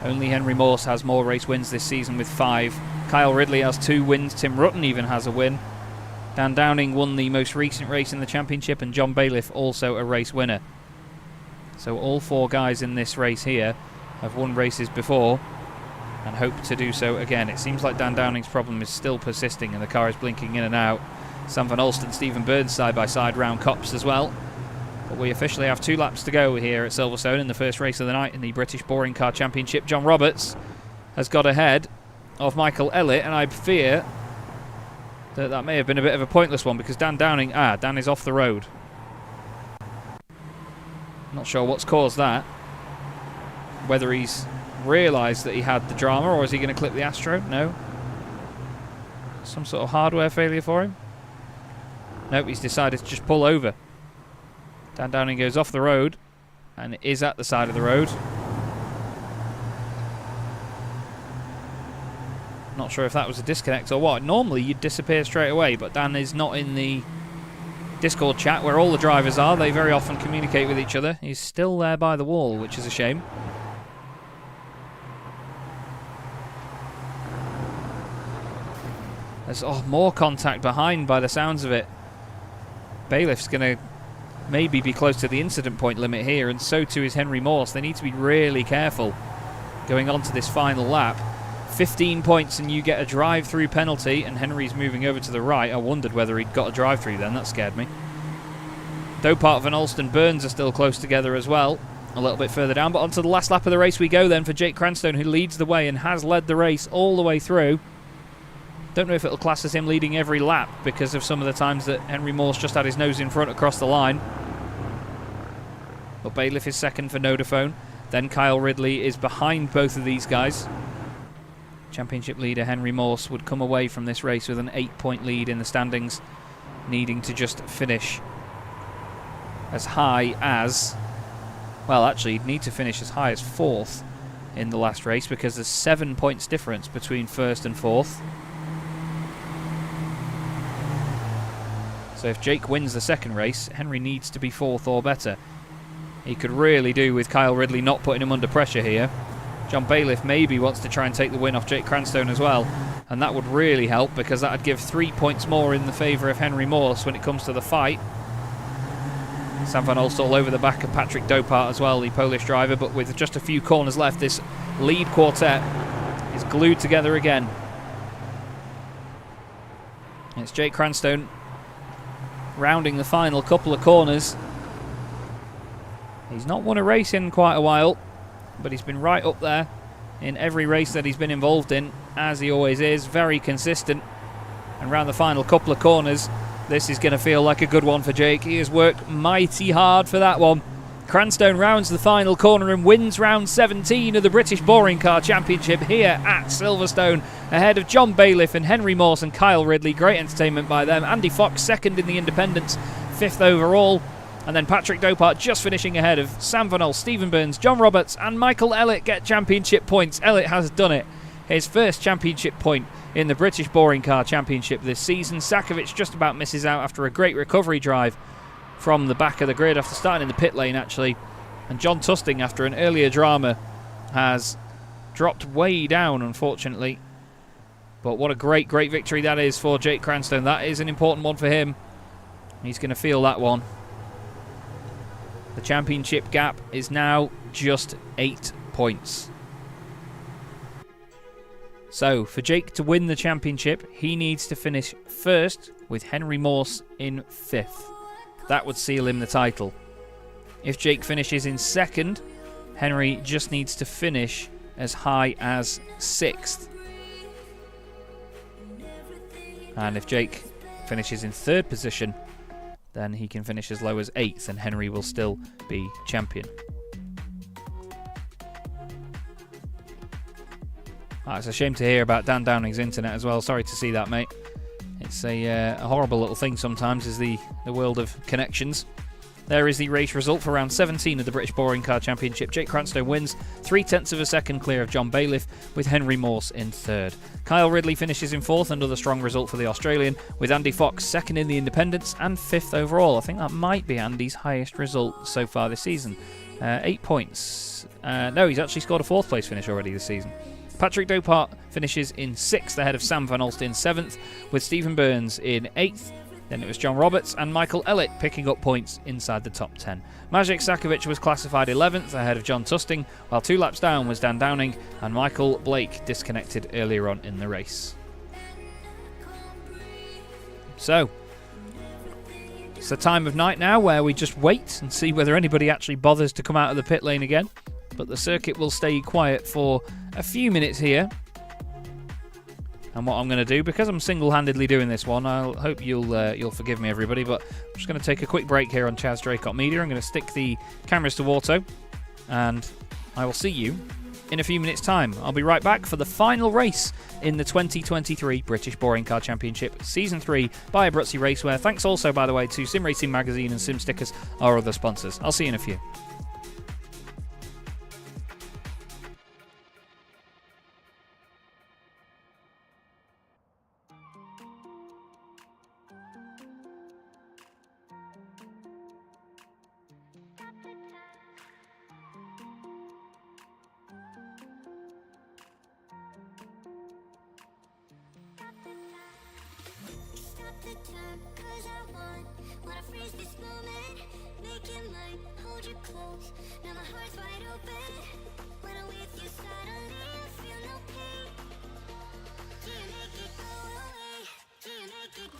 Only Henry Morse has more race wins this season with 5. Kyle Ridley has 2 wins. Tim Rutten even has a win. Dan Downing won the most recent race in the championship, and John Bailiff also a race winner. So all 4 guys in this race here have won races before and hope to do so again. It seems like Dan Downing's problem is still persisting and the car is blinking in and out. Sam van Alst and Stephen Burns side by side round Copse as well. But we officially have 2 laps to go here at Silverstone in the first race of the night in the British Boring Car Championship. John Roberts has got ahead of Michael Elliott, and I fear that that may have been a bit of a pointless one because Dan Downing, Dan is off the road. Not sure what's caused that. Whether he's realised that he had the drama, or is he going to clip the Astro? No. Some sort of hardware failure for him? Nope, he's decided to just pull over. Dan Downing goes off the road and is at the side of the road. Not sure if that was a disconnect or what. Normally you'd disappear straight away, but Dan is not in the Discord chat where all the drivers are. They very often communicate with each other. He's still there by the wall, which is a shame. There's more contact behind by the sounds of it. Bailiff's going to maybe be close to the incident point limit here, and so too is Henry Morse. They need to be really careful going on to this final lap. 15 points and you get a drive-through penalty, and Henry's moving over to the right. I wondered whether he'd got a drive-through then. That scared me. Dopart, Van Alst and Burns are still close together as well, a little bit further down. But onto the last lap of the race we go then for Jake Cranstone, who leads the way and has led the race all the way through. Don't know if it'll class as him leading every lap because of some of the times that Henry Morse just had his nose in front across the line. But Bailiff is second for Nodaphone. Then Kyle Ridley is behind both of these guys. Championship leader Henry Morse would come away from this race with an 8-point lead in the standings, needing to just finish as high as... Well, actually, he'd need to finish as high as 4th in the last race because there's 7 points difference between 1st and 4th. So if Jake wins the second race, Henry needs to be 4th or better. He could really do with Kyle Ridley not putting him under pressure here. John Bailiff maybe wants to try and take the win off Jake Cranstone as well, and that would really help because that would give 3 points more in the favour of Henry Morse when it comes to the fight. Sam van Olst all over the back of Patrick Dopart as well, the Polish driver, but with just a few corners left, this lead quartet is glued together again. It's Jake Cranstone rounding the final couple of corners. He's not won a race in quite a while, but he's been right up there in every race that he's been involved in, as he always is, very consistent. And round the final couple of corners, this is going to feel like a good one for Jake. He has worked mighty hard for that one. Cranstone rounds the final corner and wins round 17 of the British Boring Car Championship here at Silverstone, ahead of John Bailiff and Henry Morse and Kyle Ridley. Great entertainment by them. Andy Fox second in the independents, 5th overall. And then Patrick Dopart just finishing ahead of Sam van Olst, Stephen Burns, John Roberts and Michael Ellett get championship points. Ellett has done it. His first championship point in the British Boring Car Championship this season. Sakovic just about misses out after a great recovery drive from the back of the grid after starting in the pit lane, actually. And John Tusting, after an earlier drama, has dropped way down, unfortunately. But what a great, great victory that is for Jake Cranstone. That is an important one for him. He's going to feel that one. The championship gap is now just 8 points. So, for Jake to win the championship, he needs to finish first with Henry Morse in 5th. That would seal him the title. If Jake finishes in second, Henry just needs to finish as high as 6th. And if Jake finishes in 3rd position, then he can finish as low as 8th and Henry will still be champion. It's a shame to hear about Dan Downing's internet as well. Sorry to see that, mate. It's a horrible little thing sometimes, is the world of connections. There is the race result for round 17 of the British Boring Car Championship. Jake Cranstone wins 0.3 of a second clear of John Bailiff, with Henry Morse in 3rd. Kyle Ridley finishes in 4th, another strong result for the Australian, with Andy Fox 2nd in the independents and 5th overall. I think that might be Andy's highest result so far this season. 8 points. No, he's actually scored a 4th place finish already this season. Patrick Dopart finishes in 6th ahead of Sam van Olst in 7th, with Stephen Burns in 8th. Then it was John Roberts and Michael Ellett picking up points inside the top 10. Maciej Sakovic was classified 11th ahead of John Tusting, while 2 laps down was Dan Downing and Michael Blake disconnected earlier on in the race. So, it's the time of night now where we just wait and see whether anybody actually bothers to come out of the pit lane again. But the circuit will stay quiet for a few minutes here. And what I'm going to do, because I'm single-handedly doing this one, I hope you'll forgive me, everybody, but I'm just going to take a quick break here on Chaz Draycott Media. I'm going to stick the cameras to auto, and I will see you in a few minutes' time. I'll be right back for the final race in the 2023 British Boring Car Championship Season 3 by Abruzzi Racewear. Thanks also, by the way, to Sim Racing Magazine and Sim Stickers, our other sponsors. I'll see you in a few. the time, 'cause I wanna freeze this moment, make it mine, hold you close, now my heart's wide open, when I'm with you suddenly I feel no pain, do you make it go away, do you make it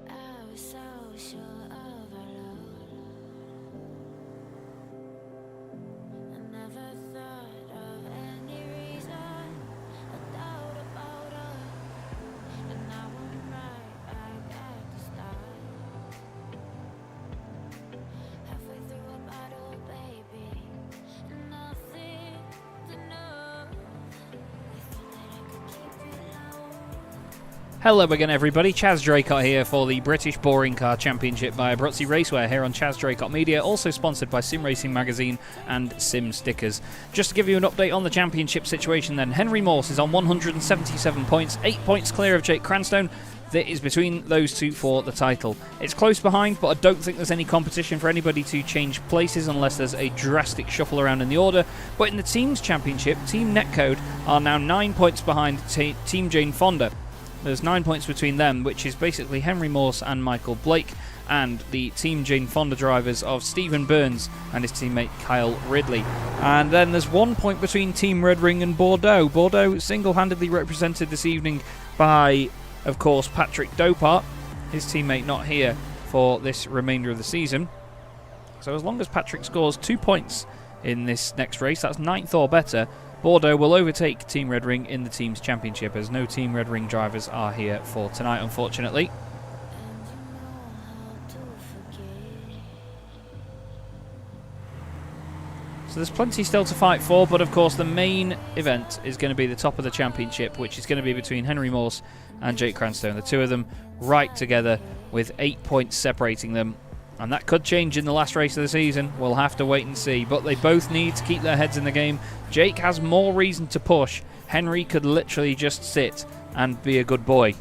I was so sure of our love. I never thought of any reason, a doubt about us. And now I'm right back at the start. Halfway through a bottle, baby, nothing to know. I thought that I could keep you low. Hello again, everybody. Chaz Draycott here for the British Boring Car Championship by Abruzzi Racewear here on Chaz Draycott Media, also sponsored by Sim Racing Magazine and Sim Stickers. Just to give you an update on the championship situation then, Henry Morse is on 177 points, 8 points clear of Jake Cranstone. That is between those two for the title. It's close behind, but I don't think there's any competition for anybody to change places unless there's a drastic shuffle around in the order. But in the Teams Championship, Team Netcode are now 9 points behind Team Jane Fonda. There's 9 points between them, which is basically Henry Morse and Michael Blake, and the Team Jane Fonda drivers of Stephen Burns and his teammate Kyle Ridley. And then there's 1 point between Team Red Ring and Bordeaux. Bordeaux single-handedly represented this evening by, of course, Patrick Dopart, his teammate not here for this remainder of the season. So as long as Patrick scores 2 points in this next race, that's 9th or better, Bordeaux will overtake Team Red Ring in the Teams Championship, as no Team Red Ring drivers are here for tonight, unfortunately. So there's plenty still to fight for, but of course the main event is going to be the top of the championship, which is going to be between Henry Morse and Jake Cranstone. The two of them right together with 8 points separating them. And that could change in the last race of the season. We'll have to wait and see. But they both need to keep their heads in the game. Jake has more reason to push. Henry could literally just sit and be a good boy.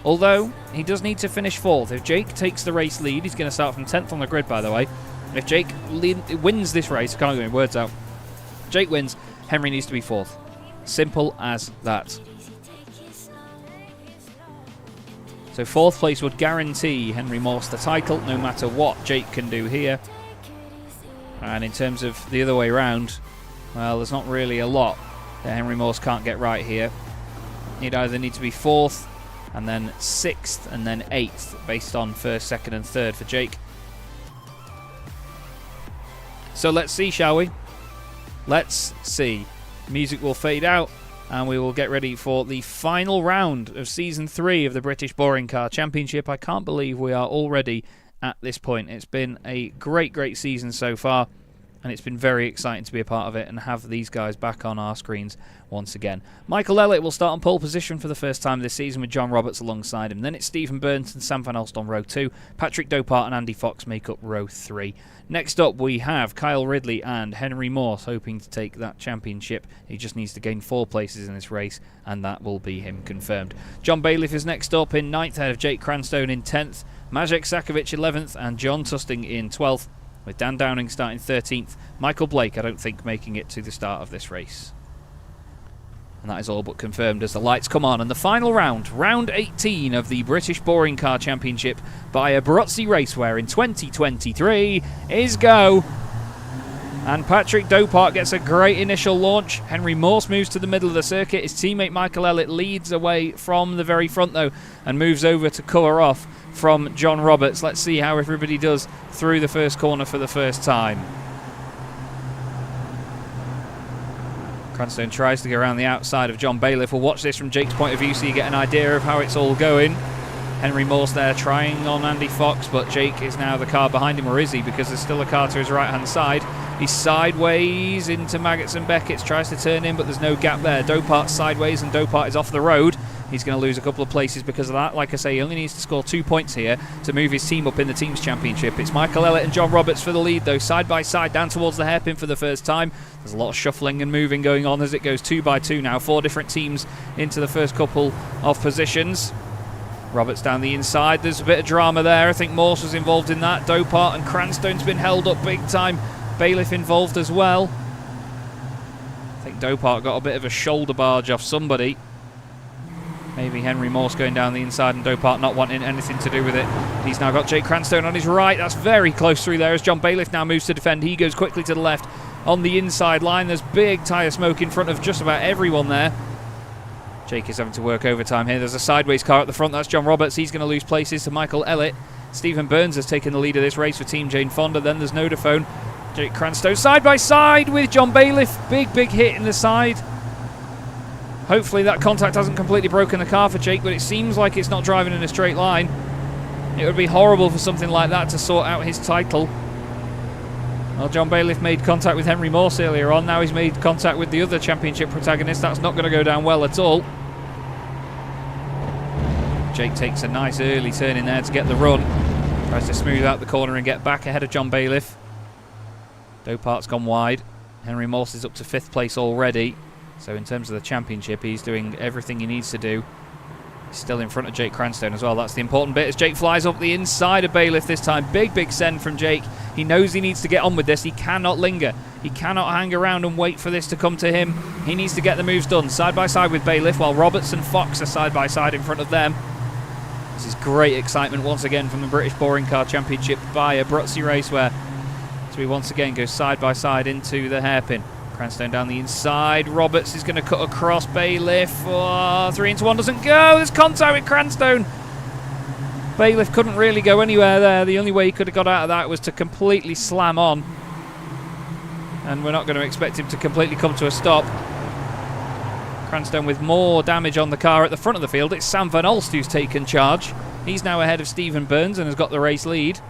Although, he does need to finish 4th. If Jake takes the race lead, he's going to start from 10th on the grid, by the way. If Jake wins this race, I can't get my words out. Jake wins, Henry needs to be 4th. Simple as that. So 4th place would guarantee Henry Morse the title, no matter what Jake can do here. And in terms of the other way around, well, there's not really a lot that Henry Morse can't get right here. He'd either need to be 4th, and then 6th, and then 8th, based on 1st, 2nd, and 3rd for Jake. So let's see, shall we? Let's see. Music will fade out, and we will get ready for the final round of Season 3 of the British Boring Car Championship. I can't believe we are already at this point. It's been a great, great season so far, and it's been very exciting to be a part of it and have these guys back on our screens once again. Michael Elliott will start on pole position for the first time this season with John Roberts alongside him. Then it's Stephen Burns and Sam Van Elst on row 2. Patrick Dopart and Andy Fox make up row 3. Next up, we have Kyle Ridley and Henry Morse hoping to take that championship. He just needs to gain 4 places in this race, and that will be him confirmed. John Bailiff is next up in 9th, ahead of Jake Cranstone in 10th, Maciej Sakovic 11th, and John Tusting in 12th. with Dan Downing starting 13th. Michael Blake, I don't think, making it to the start of this race. And that is all but confirmed as the lights come on. And the final round, round 18 of the British Boring Car Championship by Abruzzi Racewear in 2023 is go. And Patrick Dopart gets a great initial launch. Henry Morse moves to the middle of the circuit. His teammate Michael Elliott leads away from the very front though and moves over to cover off from John Roberts. Let's see how everybody does through the first corner for the first time. Cranstone tries to go around the outside of John Bailiff. We'll watch this from Jake's point of view so you get an idea of how it's all going. Henry Morse there trying on Andy Fox, but Jake is now the car behind him, or is he? Because there's still a car to his right-hand side. He's sideways into Maggots and Beckett's, tries to turn in, but there's no gap there. Dopart's sideways, and Dopart is off the road. He's going to lose a couple of places because of that. Like I say, he only needs to score 2 points here to move his team up in the Teams Championship. It's Michael Elliott and John Roberts for the lead, though, side by side down towards the hairpin for the first time. There's a lot of shuffling and moving going on as it goes 2 by 2 now. 4 different teams into the first couple of positions. Roberts down the inside. There's a bit of drama there. I think Morse was involved in that. Dopart and Cranstone's been held up big time. Bailiff involved as well. I think Dopart got a bit of a shoulder barge off somebody. Maybe Henry Morse going down the inside and Dopart not wanting anything to do with it. He's now got Jake Cranstone on his right. That's very close through there as John Bailiff now moves to defend. He goes quickly to the left on the inside line. There's big tyre smoke in front of just about everyone there. Jake is having to work overtime here. There's a sideways car at the front. That's John Roberts. He's going to lose places to Michael Elliott. Stephen Burns has taken the lead of this race for Team Jane Fonda. Then there's Nodaphone. Jake Cranstone side by side with John Bailiff. Big hit in the side. Hopefully that contact hasn't completely broken the car for Jake, but it seems like it's not driving in a straight line. It would be horrible for something like that to sort out his title. Well, John Bailiff made contact with Henry Morse earlier on. Now he's made contact with the other championship protagonist. That's not going to go down well at all. Jake takes a nice early turn in there to get the run. Tries to smooth out the corner and get back ahead of John Bailiff. Dopart's gone wide. Henry Morse is up to 5th place already. So in terms of the championship, he's doing everything he needs to do. He's still in front of Jake Cranstone as well. That's the important bit as Jake flies up the inside of Bailiff this time. Big send from Jake. He knows he needs to get on with this. He cannot linger. He cannot hang around and wait for this to come to him. He needs to get the moves done. Side by side with Bailiff while Roberts and Fox are side by side in front of them. This is great excitement once again from the British Boring Car Championship by Abruzzi Racewear. So we once again go side by side into the hairpin. Cranstone down the inside. Roberts is going to cut across Bailiff. Oh, 3 into 1 doesn't go. There's contact with Cranstone. Bailiff couldn't really go anywhere there. The only way he could have got out of that was to completely slam on. And we're not going to expect him to completely come to a stop. Cranstone with more damage on the car at the front of the field. It's Sam Van Olst who's taken charge. He's now ahead of Stephen Burns and has got the race lead.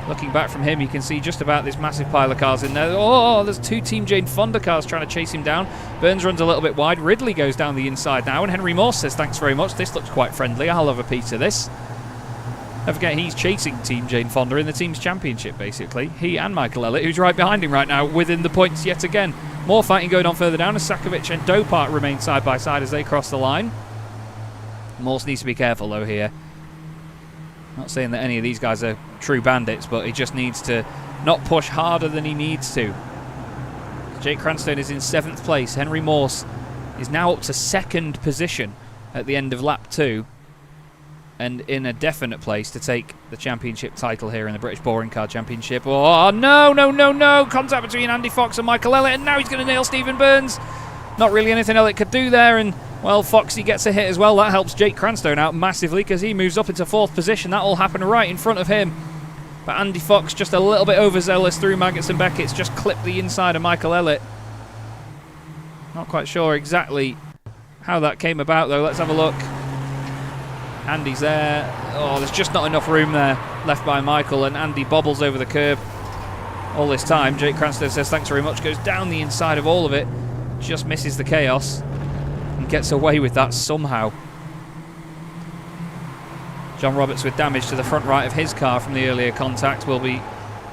Looking back from him, you can see just about this massive pile of cars in there. Oh, there's 2 Team Jane Fonda cars trying to chase him down. Burns runs a little bit wide. Ridley goes down the inside now, and Henry Morse says, thanks very much. This looks quite friendly. I'll have a piece of this. Don't forget, he's chasing Team Jane Fonda in the Teams Championship, basically. He and Michael Elliott, who's right behind him right now, within the points yet again. More fighting going on further down as Sakovic and Dopart remain side by side as they cross the line. Morse needs to be careful, though, here. Not saying that any of these guys are true bandits, but he just needs to not push harder than he needs to. Jake Cranstone is in 7th place. Henry Morse is now up to 2nd position at the end of lap 2 and in a definite place to take the championship title here in the British Boring Car Championship. Oh, no. Contact between Andy Fox and Michael Elliott, and now he's going to nail Stephen Burns. Not really anything Elliott could do there, and well, Foxy gets a hit as well. That helps Jake Cranstone out massively because he moves up into 4th position. That all happened right in front of him. But Andy Fox just a little bit overzealous through Maggots and Beckett's. Just clipped the inside of Michael Elliott. Not quite sure exactly how that came about, though. Let's have a look. Andy's there. Oh, there's just not enough room there left by Michael, and Andy bobbles over the curb. All this time, Jake Cranstone says thanks very much. Goes down the inside of all of it. Just misses the chaos. And gets away with that somehow. John Roberts with damage to the front right of his car from the earlier contact will be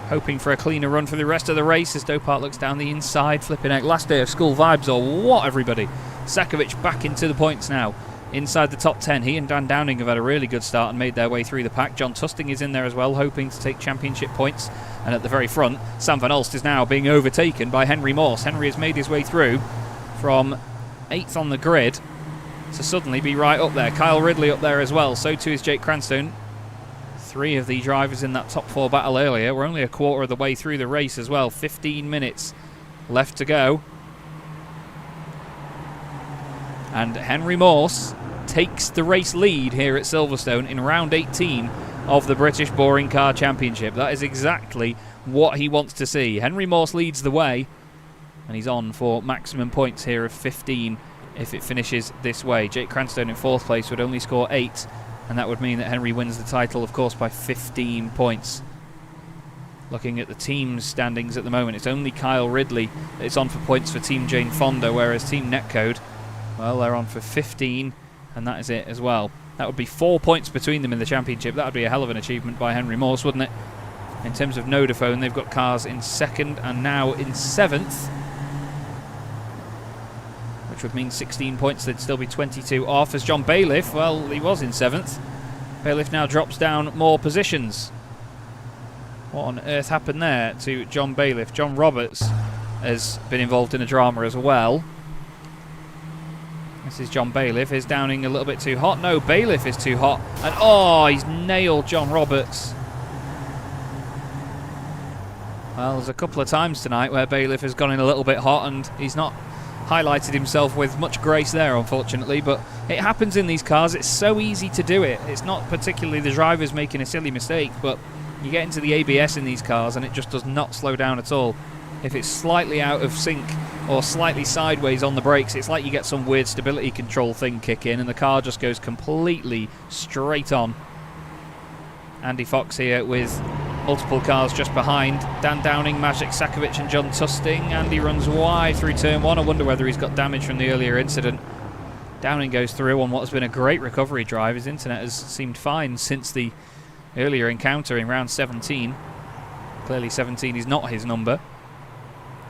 hoping for a cleaner run for the rest of the race as Dopart looks down the inside. Flipping out. Last day of school vibes or what, everybody? Sakovic back into the points now. Inside the top 10. He and Dan Downing have had a really good start and made their way through the pack. John Tusting is in there as well, hoping to take championship points. And at the very front, Sam van Olst is now being overtaken by Henry Morse. Henry has made his way through from 8th on the grid to suddenly be right up there. Kyle Ridley up there as well. So too is Jake Cranstone. 3 of the drivers in that top 4 battle earlier. We're only a quarter of the way through the race as well. 15 minutes left to go. And Henry Morse takes the race lead here at Silverstone in round 18 of the British Boring Car Championship. That is exactly what he wants to see. Henry Morse leads the way, and he's on for maximum points here of 15 if it finishes this way. Jake Cranstone in 4th place would only score 8, and that would mean that Henry wins the title, of course, by 15 points. Looking at the team's standings at the moment, it's only Kyle Ridley that's on for points for Team Jane Fonda, whereas Team Netcode, well, they're on for 15, and that is it as well. That would be 4 points between them in the championship. That would be a hell of an achievement by Henry Morse, wouldn't it? In terms of Nodaphone, they've got cars in 2nd and now in 7th, which would mean 16 points. They'd still be 22 off. As John Bailiff, well, he was in 7th. Bailiff now drops down more positions. What on earth happened there to John Bailiff? John Roberts has been involved in a drama as well. This is John Bailiff. Is Downing a little bit too hot? No, Bailiff is too hot. And oh, he's nailed John Roberts. Well, there's a couple of times tonight where Bailiff has gone in a little bit hot, and he's not highlighted himself with much grace there, unfortunately. But it happens in these cars. It's so easy to do it. It's not particularly the drivers making a silly mistake, but you get into the ABS in these cars and it just does not slow down at all. If it's slightly out of sync or slightly sideways on the brakes, it's like you get some weird stability control thing kick in and the car just goes completely straight on. Andy Fox here with multiple cars just behind. Dan Downing, Maciej Sakovic and John Tusting. Andy runs wide through turn 1. I wonder whether he's got damage from the earlier incident. Downing goes through on what has been a great recovery drive. His internet has seemed fine since the earlier encounter in round 17. Clearly 17 is not his number.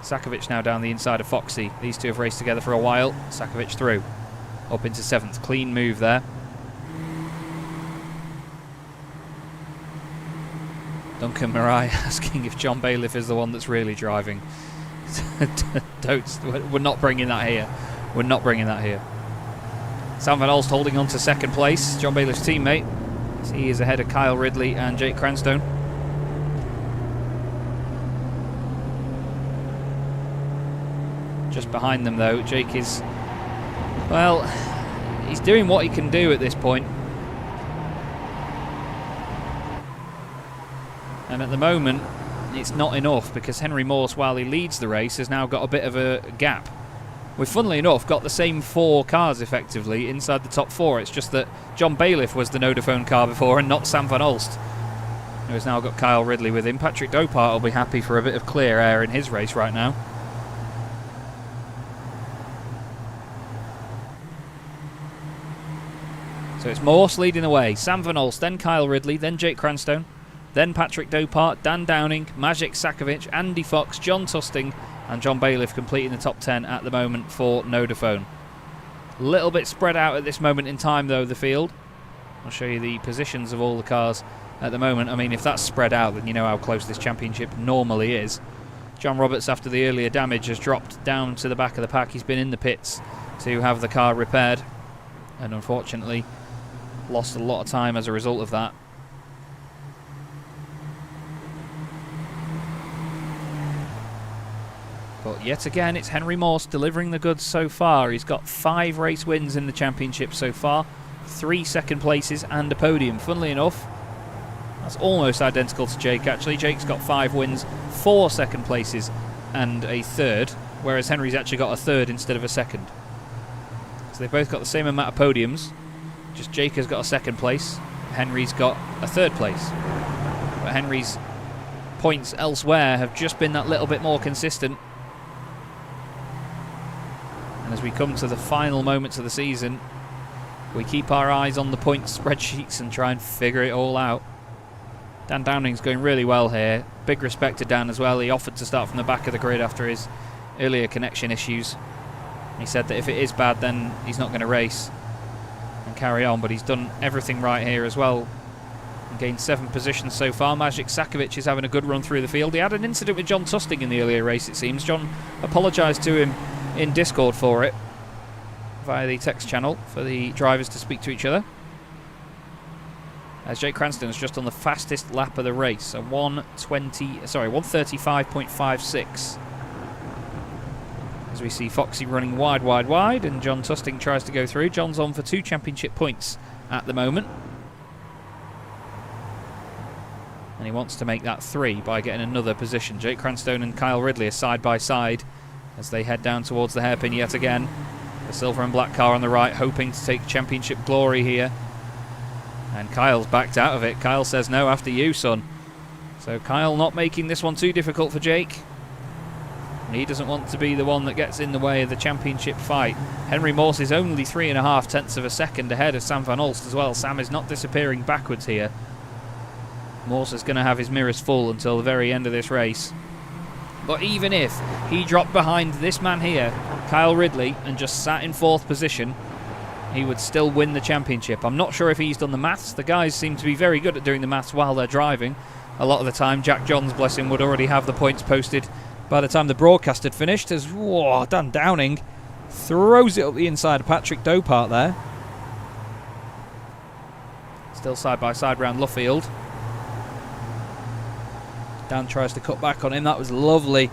Sakovic now down the inside of Foxy. These two have raced together for a while. Sakovic through. Up into 7th. Clean move there. Duncan Marai asking if John Bailiff is the one that's really driving. We're not bringing that here. We're not bringing that here. Sam van Olst holding on to 2nd place. John Bailiff's teammate. He is ahead of Kyle Ridley and Jake Cranstone. Just behind them, though, Jake is, well, he's doing what he can do at this point. And at the moment, it's not enough because Henry Morse, while he leads the race, has now got a bit of a gap. We've, funnily enough, got the same 4 cars, effectively, inside the top 4. It's just that John Bailiff was the Nodaphone car before and not Sam van Olst, who has now got Kyle Ridley with him. Patrick Dopart will be happy for a bit of clear air in his race right now. So it's Morse leading the way. Sam van Olst, then Kyle Ridley, then Jake Cranstone, then Patrick Dopart, Dan Downing, Maciej Sakovic, Andy Fox, John Tusting, and John Bailiff completing the top 10 at the moment for Nodaphone. A little bit spread out at this moment in time, though, the field. I'll show you the positions of all the cars at the moment. I mean, if that's spread out, then you know how close this championship normally is. John Roberts, after the earlier damage, has dropped down to the back of the pack. He's been in the pits to have the car repaired, and unfortunately lost a lot of time as a result of that. But yet again, it's Henry Morse delivering the goods so far. He's got 5 race wins in the championship so far, 3 second places and a podium. Funnily enough, that's almost identical to Jake, actually. Jake's got 5 wins, 4 second places and a 3rd, whereas Henry's actually got a 3rd instead of a 2nd. So they've both got the same amount of podiums. Just Jake has got a 2nd place, Henry's got a 3rd place. But Henry's points elsewhere have just been that little bit more consistent. And as we come to the final moments of the season, we keep our eyes on the points spreadsheets and try and figure it all out. Dan Downing's going really well here. Big respect to Dan as well. He offered to start from the back of the grid after his earlier connection issues. He said that if it is bad, then he's not going to race and carry on, but he's done everything right here as well. and gained 7 positions so far. Maciej Sakovic is having a good run through the field. He had an incident with John Tusting in the earlier race, it seems. John apologised to him in Discord for it, via the text channel, for the drivers to speak to each other. As Jake Cranstone is just on the fastest lap of the race, a 135.56. As we see Foxy running wide, and John Tusting tries to go through. John's on for 2 championship points at the moment. And he wants to make that 3 by getting another position. Jake Cranstone and Kyle Ridley are side by side as they head down towards the hairpin yet again. The silver and black car on the right, hoping to take championship glory here. And Kyle's backed out of it. Kyle says, no, after you, son. So Kyle not making this one too difficult for Jake. He doesn't want to be the one that gets in the way of the championship fight. Henry Morse is only 3.5 tenths of a second ahead of Sam van Olst as well. Sam is not disappearing backwards here. Morse is going to have his mirrors full until the very end of this race. But even if he dropped behind this man here, Kyle Ridley, and just sat in 4th position, he would still win the championship. I'm not sure if he's done the maths. The guys seem to be very good at doing the maths while they're driving. A lot of the time, Jack Johns, bless him, would already have the points posted by the time the broadcast had finished, as Dan Downing throws it up the inside of Patrick Dopart there. Still side by side round Luffield. Dan tries to cut back on him. That was lovely.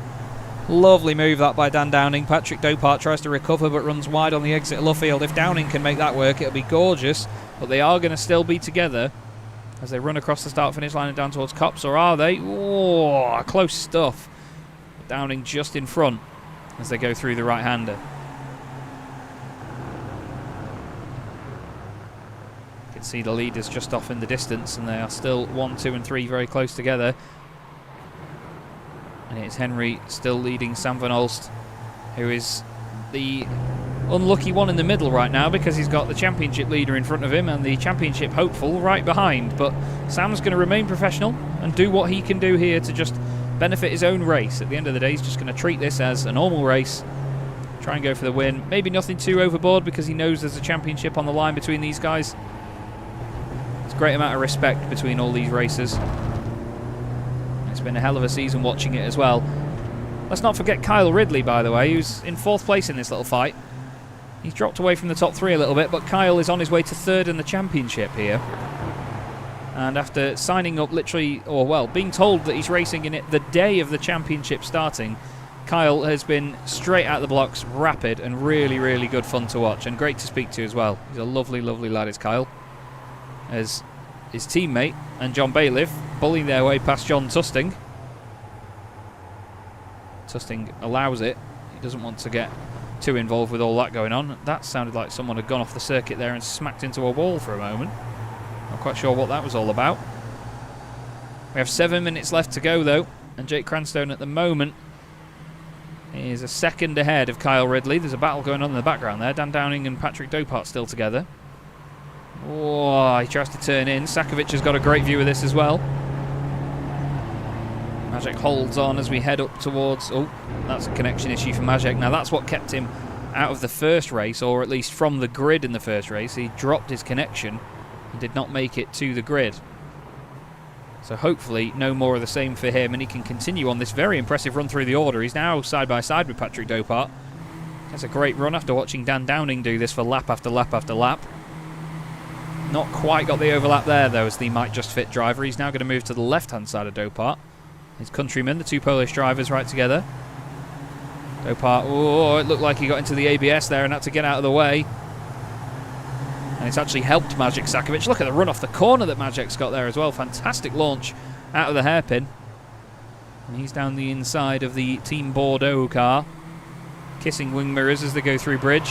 Lovely move that by Dan Downing. Patrick Dopart tries to recover but runs wide on the exit of Luffield. If Downing can make that work, it'll be gorgeous. But they are going to still be together as they run across the start-finish line and down towards Copse, or are they? Oh, close stuff. Downing just in front as they go through the right-hander. You can see the leaders just off in the distance, and they are still 1, 2 and 3 very close together. And it's Henry still leading Sam van Olst, who is the unlucky one in the middle right now because he's got the championship leader in front of him and the championship hopeful right behind. But Sam's going to remain professional and do what he can do here to just benefit his own race. At the end of the day, he's just going to treat this as a normal race, try and go for the win. Maybe nothing too overboard because he knows there's a championship on the line between these guys. There's a great amount of respect between all these racers. It's been a hell of a season watching it as well. Let's not forget Kyle Ridley, by the way, who's in 4th place in this little fight. He's dropped away from the top 3 a little bit, but Kyle is on his way to 3rd in the championship here. And after signing up literally, or well, being told that he's racing in it the day of the championship starting, Kyle has been straight out the blocks, rapid, and really, really good fun to watch, and great to speak to as well. He's a lovely, lovely lad, is Kyle. As his teammate and John Bailiff bullying their way past John Tusting. Tusting allows it. He doesn't want to get too involved with all that going on. That sounded like someone had gone off the circuit there and smacked into a wall for a moment. Not quite sure what that was all about. We have 7 minutes left to go though, and Jake Cranstone at the moment is a second ahead of Kyle Ridley. There's a battle going on in the background there. Dan Downing and Patrick Dopart still together. Oh, he tries to turn in. Sakovic has got a great view of this as well. Maciej holds on as we head up towards... Oh, that's a connection issue for Maciej. Now that's what kept him out of the first race, or at least from the grid in the first race. He dropped his connection and did not make it to the grid. So hopefully no more of the same for him, and he can continue on this very impressive run through the order. He's now side by side with Patrick Dopart. That's a great run after watching Dan Downing do this for lap after lap after lap. Not quite got the overlap there though as the Might Just Fit driver. He's now going to move to the left hand side of Dopart. His countrymen, the 2 Polish drivers, right together. Dopart, oh, it looked like he got into the ABS there and had to get out of the way. And it's actually helped Maciej Sakovic. Look at the run off the corner that Maciej's got there as well. Fantastic launch out of the hairpin. And he's down the inside of the Team Bordeaux car, kissing wing mirrors as they go through bridge.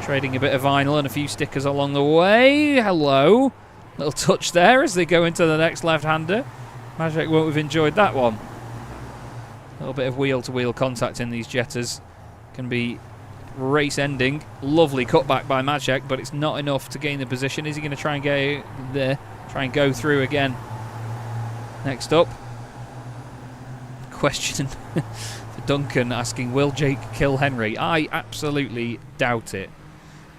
Trading a bit of vinyl and a few stickers along the way. Hello. Little touch there as they go into the next left-hander. Maciej won't have enjoyed that one. A little bit of wheel-to-wheel contact in these Jetters can be race-ending. Lovely cutback by Maciej, but it's not enough to gain the position. Is he going to try and go there? Try and go through again. Next up, question for Duncan asking, will Jake kill Henry? I absolutely doubt it.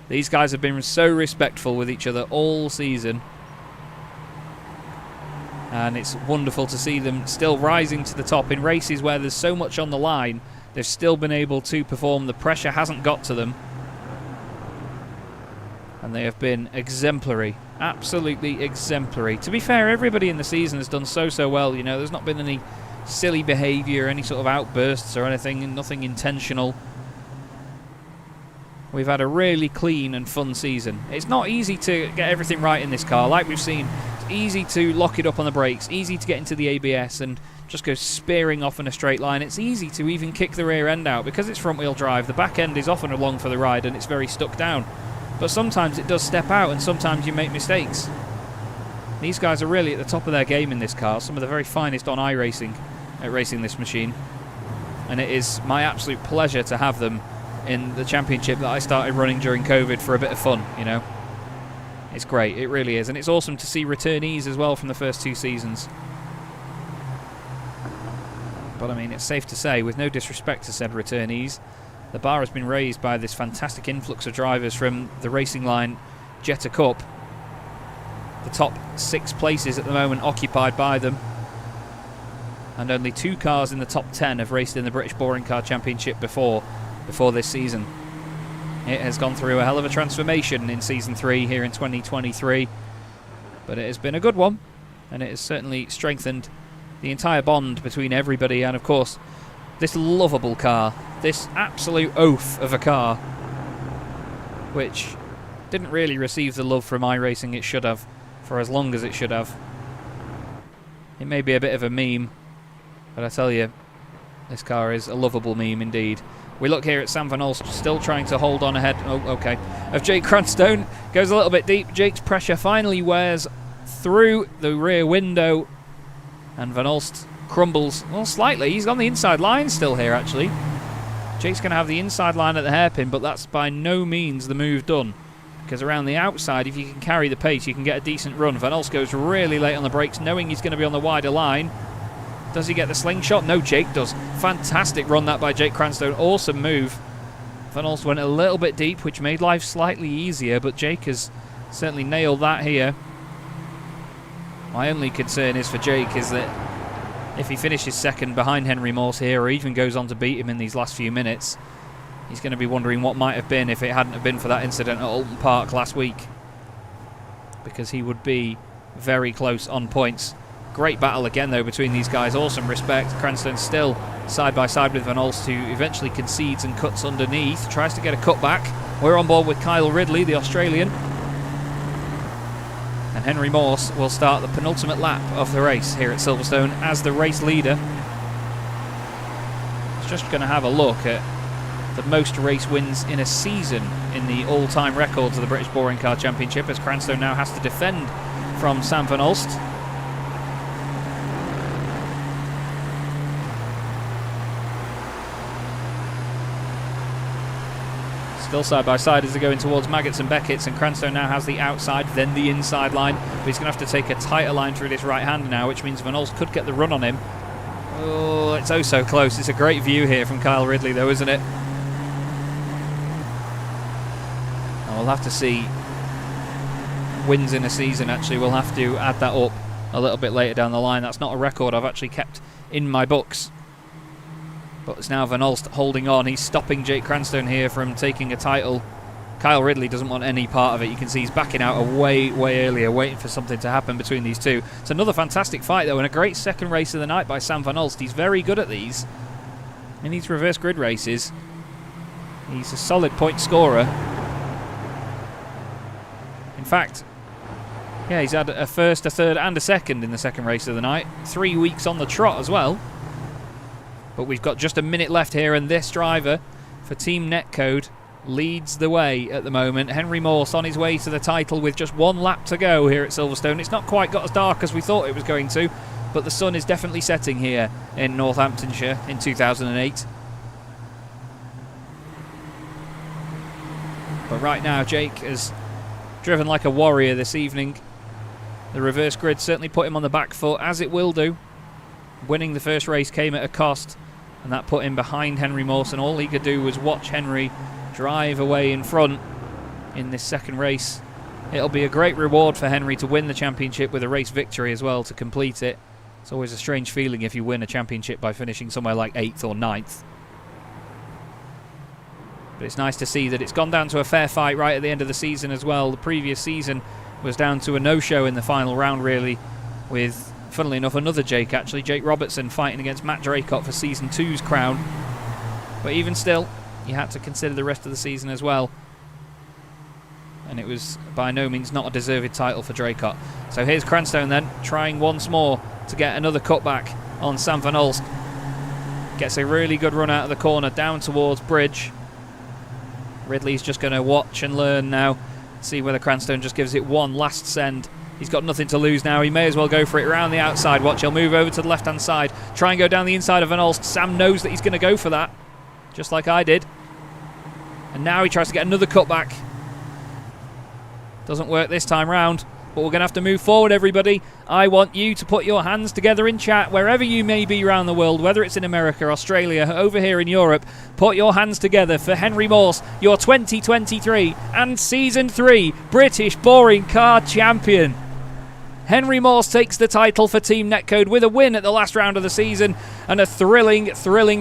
These guys have been so respectful with each other all season. And it's wonderful to see them still rising to the top in races where there's so much on the line. They've still been able to perform. The pressure hasn't got to them. And they have been exemplary. Absolutely exemplary. To be fair, everybody in the season has done so well. You know, there's not been any silly behaviour, any sort of outbursts or anything, nothing intentional. We've had a really clean and fun season. It's not easy to get everything right in this car. Like we've seen, it's easy to lock it up on the brakes, easy to get into the ABS and just go spearing off in a straight line. It's easy to even kick the rear end out because it's front wheel drive. The back end is often along for the ride and it's very stuck down. But sometimes it does step out and sometimes you make mistakes. These guys are really at the top of their game in this car. Some of the very finest on iRacing at racing this machine. And it is my absolute pleasure to have them in the championship that I started running during COVID for a bit of fun, you know. It's great, it really is. And it's awesome to see returnees as well from the first 2 seasons. But I mean, it's safe to say, with no disrespect to said returnees, the bar has been raised by this fantastic influx of drivers from the Racing Line Jetta Cup. The top 6 places at the moment occupied by them. And only 2 cars in the top 10 have raced in the British Touring Car Championship before this season. It has gone through a hell of a transformation in Season 3 here in 2023. But it has been a good one. And it has certainly strengthened the entire bond between everybody. And of course, this lovable car. This absolute oaf of a car. Which didn't really receive the love from iRacing it should have. For as long as it should have. It may be a bit of a meme. But I tell you, this car is a lovable meme indeed. We look here at Sam Van Olst still trying to hold on ahead, of Jake Cranstone. Goes a little bit deep. Jake's pressure finally wears through the rear window. And Van Olst crumbles, well, slightly. He's on the inside line still here, actually. Jake's going to have the inside line at the hairpin, but that's by no means the move done. Because around the outside, if you can carry the pace, you can get a decent run. Van Olst goes really late on the brakes, knowing he's going to be on the wider line. Does he get the slingshot? No, Jake does. Fantastic run that by Jake Cranstone. Awesome move. Van Olst went a little bit deep, which made life slightly easier, but Jake has certainly nailed that here. My only concern is for Jake is that if he finishes second behind Henry Morse here, or even goes on to beat him in these last few minutes, he's going to be wondering what might have been if it hadn't have been for that incident at Oulton Park last week. Because he would be very close on points. Great battle again, though, between these guys. Awesome respect. Cranstone still side by side with Van Olst, who eventually concedes and cuts underneath. Tries to get a cut back. We're on board with Kyle Ridley, the Australian. And Henry Morse will start the penultimate lap of the race here at Silverstone as the race leader. It's just going to have a look at the most race wins in a season in the all-time records of the British Touring Car Championship, as Cranstone now has to defend from Sam Van Olst. Still side by side as they're going towards Maggots and Beckett's, and Cranstone now has the outside, then the inside line. But he's going to have to take a tighter line through this right hand now, which means Van Olst could get the run on him. Oh, it's oh so close. It's a great view here from Kyle Ridley, though, isn't it? And we'll have to see wins in a season. Actually, we'll have to add that up a little bit later down the line. That's not a record I've actually kept in my books. But it's now Van Olst holding on. He's stopping Jake Cranstone here from taking a title. Kyle Ridley doesn't want any part of it. You can see he's backing out way earlier, waiting for something to happen between these two. It's another fantastic fight, though, and a great second race of the night by Sam Van Olst. He's very good at these. In these reverse grid races, he's a solid point scorer. In fact, yeah, he's had a first, a third, and a second in the second race of the night. 3 weeks on the trot as well. But we've got just a minute left here, and this driver for Team Netcode leads the way at the moment. Henry Morse on his way to the title with just 1 lap to go here at Silverstone. It's not quite got as dark as we thought it was going to, but the sun is definitely setting here in Northamptonshire in 2008. But right now, Jake has driven like a warrior this evening. The reverse grid certainly put him on the back foot, as it will do. Winning the first race came at a cost, and that put him behind Henry Morse, and all he could do was watch Henry drive away in front in this second race It'll be a great reward for Henry to win the championship with a race victory as well to complete it. It's always a strange feeling if you win a championship by finishing somewhere like 8th or 9th. But it's nice to see that it's gone down to a fair fight right at the end of the season as well. The previous season was down to a no-show in the final round, really, with, funnily enough, another Jake, actually, Jake Robertson, fighting against Matt Draycott for Season 2's crown. But even still, you had to consider the rest of the season as well. And it was by no means not a deserved title for Draycott. So here's Cranstone then, trying once more to get another cutback on Sam van Olst. Gets a really good run out of the corner, down towards Bridge. Ridley's just going to watch and learn now. See whether Cranstone just gives it one last send. He's got nothing to lose now. He may as well go for it around the outside. Watch, he'll move over to the left-hand side. Try and go down the inside of Van Olst. Sam knows that he's going to go for that, just like I did. And now he tries to get another cutback. Doesn't work this time round, but we're going to have to move forward, everybody. I want you to put your hands together in chat, wherever you may be around the world, whether it's in America, Australia, over here in Europe. Put your hands together for Henry Morse, your 2023 and Season 3 British Boring Car Champion. Henry Morse takes the title for Team Netcode with a win at the last round of the season and a thrilling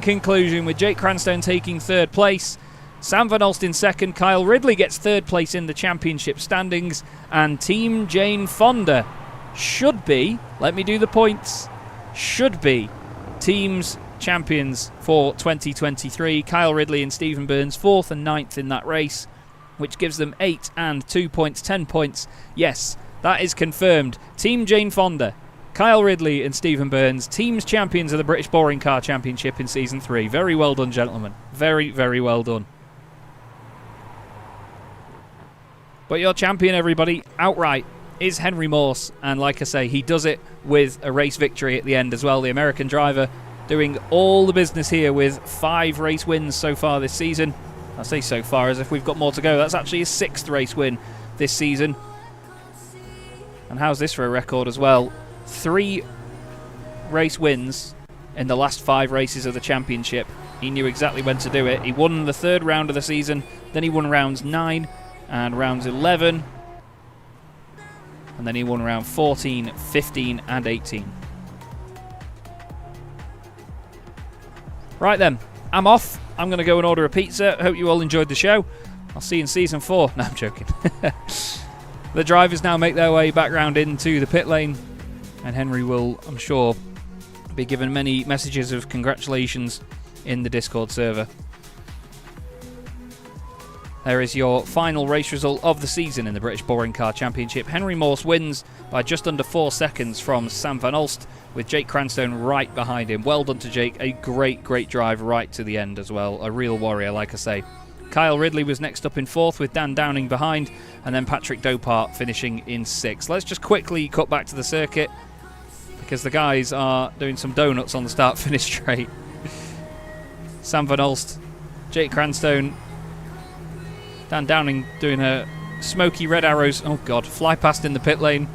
conclusion with Jake Cranstone taking 3rd place. Sam van Olst in 2nd, Kyle Ridley gets 3rd place in the championship standings, and Team Jane Fonda should be, let me do the points, should be teams champions for 2023. Kyle Ridley and Stephen Burns 4th and 9th in that race, which gives them 8 and 2 points, 10 points. Yes, that is confirmed. Team Jane Fonda, Kyle Ridley and Stephen Burns, teams champions of the British Boring Car Championship in Season 3. Very well done, gentlemen. Very, very well done. But your champion, everybody, outright, is Henry Morse. And like I say, he does it with a race victory at the end as well. The American driver doing all the business here with 5 race wins so far this season. I say so far as if we've got more to go. That's actually his 6th race win this season. And how's this for a record as well? 3 race wins in the last 5 races of the championship. He knew exactly when to do it. He won the 3rd round of the season. Then he won rounds 9 and rounds 11, and then he won round 14, 15 and 18. Right then, I'm off. I'm going to go and order a pizza. Hope you all enjoyed the show. I'll see you in Season 4. No, I'm joking. The drivers now make their way back round into the pit lane, and Henry will, I'm sure, be given many messages of congratulations in the Discord server. There is your final race result of the season in the British Boring Car Championship. Henry Morse wins by just under 4 seconds from Sam van Olst, with Jake Cranstone right behind him. Well done to Jake. A great drive right to the end as well. A real warrior, like I say. Kyle Ridley was next up in 4th with Dan Downing behind, and then Patrick Dopart finishing in 6th. Let's just quickly cut back to the circuit, because the guys are doing some donuts on the start-finish straight. Sam van Olst, Jake Cranstone, Dan Downing doing her smoky red arrows. Oh God, fly past in the pit lane.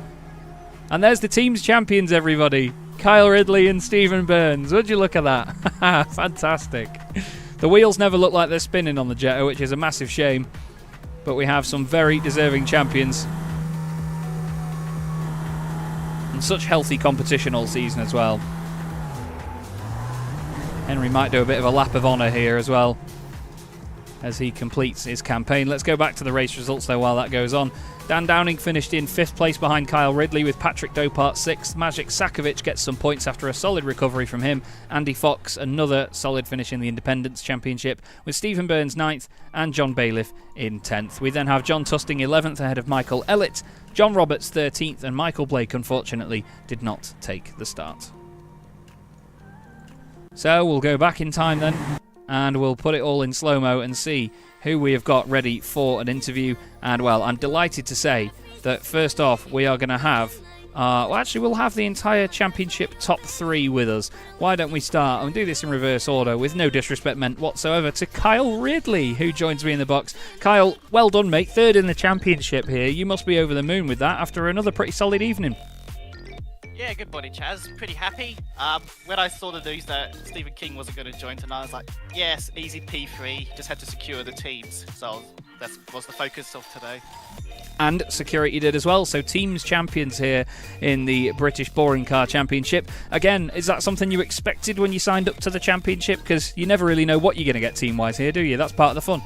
And there's the team's champions, everybody. Kyle Ridley and Stephen Burns. Would you look at that? Fantastic. The wheels never look like they're spinning on the Jetta, which is a massive shame. But we have some very deserving champions. And such healthy competition all season as well. Henry might do a bit of a lap of honour here as well, as he completes his campaign. Let's go back to the race results though while that goes on. Dan Downing finished in 5th place behind Kyle Ridley, with Patrick Dopart 6th. Magic Sakovic gets some points after a solid recovery from him. Andy Fox, another solid finish in the Independence Championship, with Stephen Burns 9th and John Bailiff in 10th. We then have John Tusting 11th ahead of Michael Ellett, John Roberts 13th, and Michael Blake unfortunately did not take the start. So we'll go back in time then, and we'll put it all in slow-mo and see who we have got ready for an interview. And, well, I'm delighted to say that, first off, we are going to have... well, actually, we'll have the entire championship top 3 with us. Why don't we start and do this in reverse order, with no disrespect meant whatsoever, to Kyle Ridley, who joins me in the box. Kyle, well done, mate. 3rd in the championship here. You must be over the moon with that after another pretty solid evening. Yeah, good morning, Chaz. Pretty happy. When I saw the news that Stephen King wasn't going to join tonight, I was like, yes, easy P3. Just had to secure the teams. So that was the focus of today. And Security did as well, so teams champions here in the British Boring Car Championship. Again, is that something you expected when you signed up to the championship? Because you never really know what you're going to get team-wise here, do you? That's part of the fun.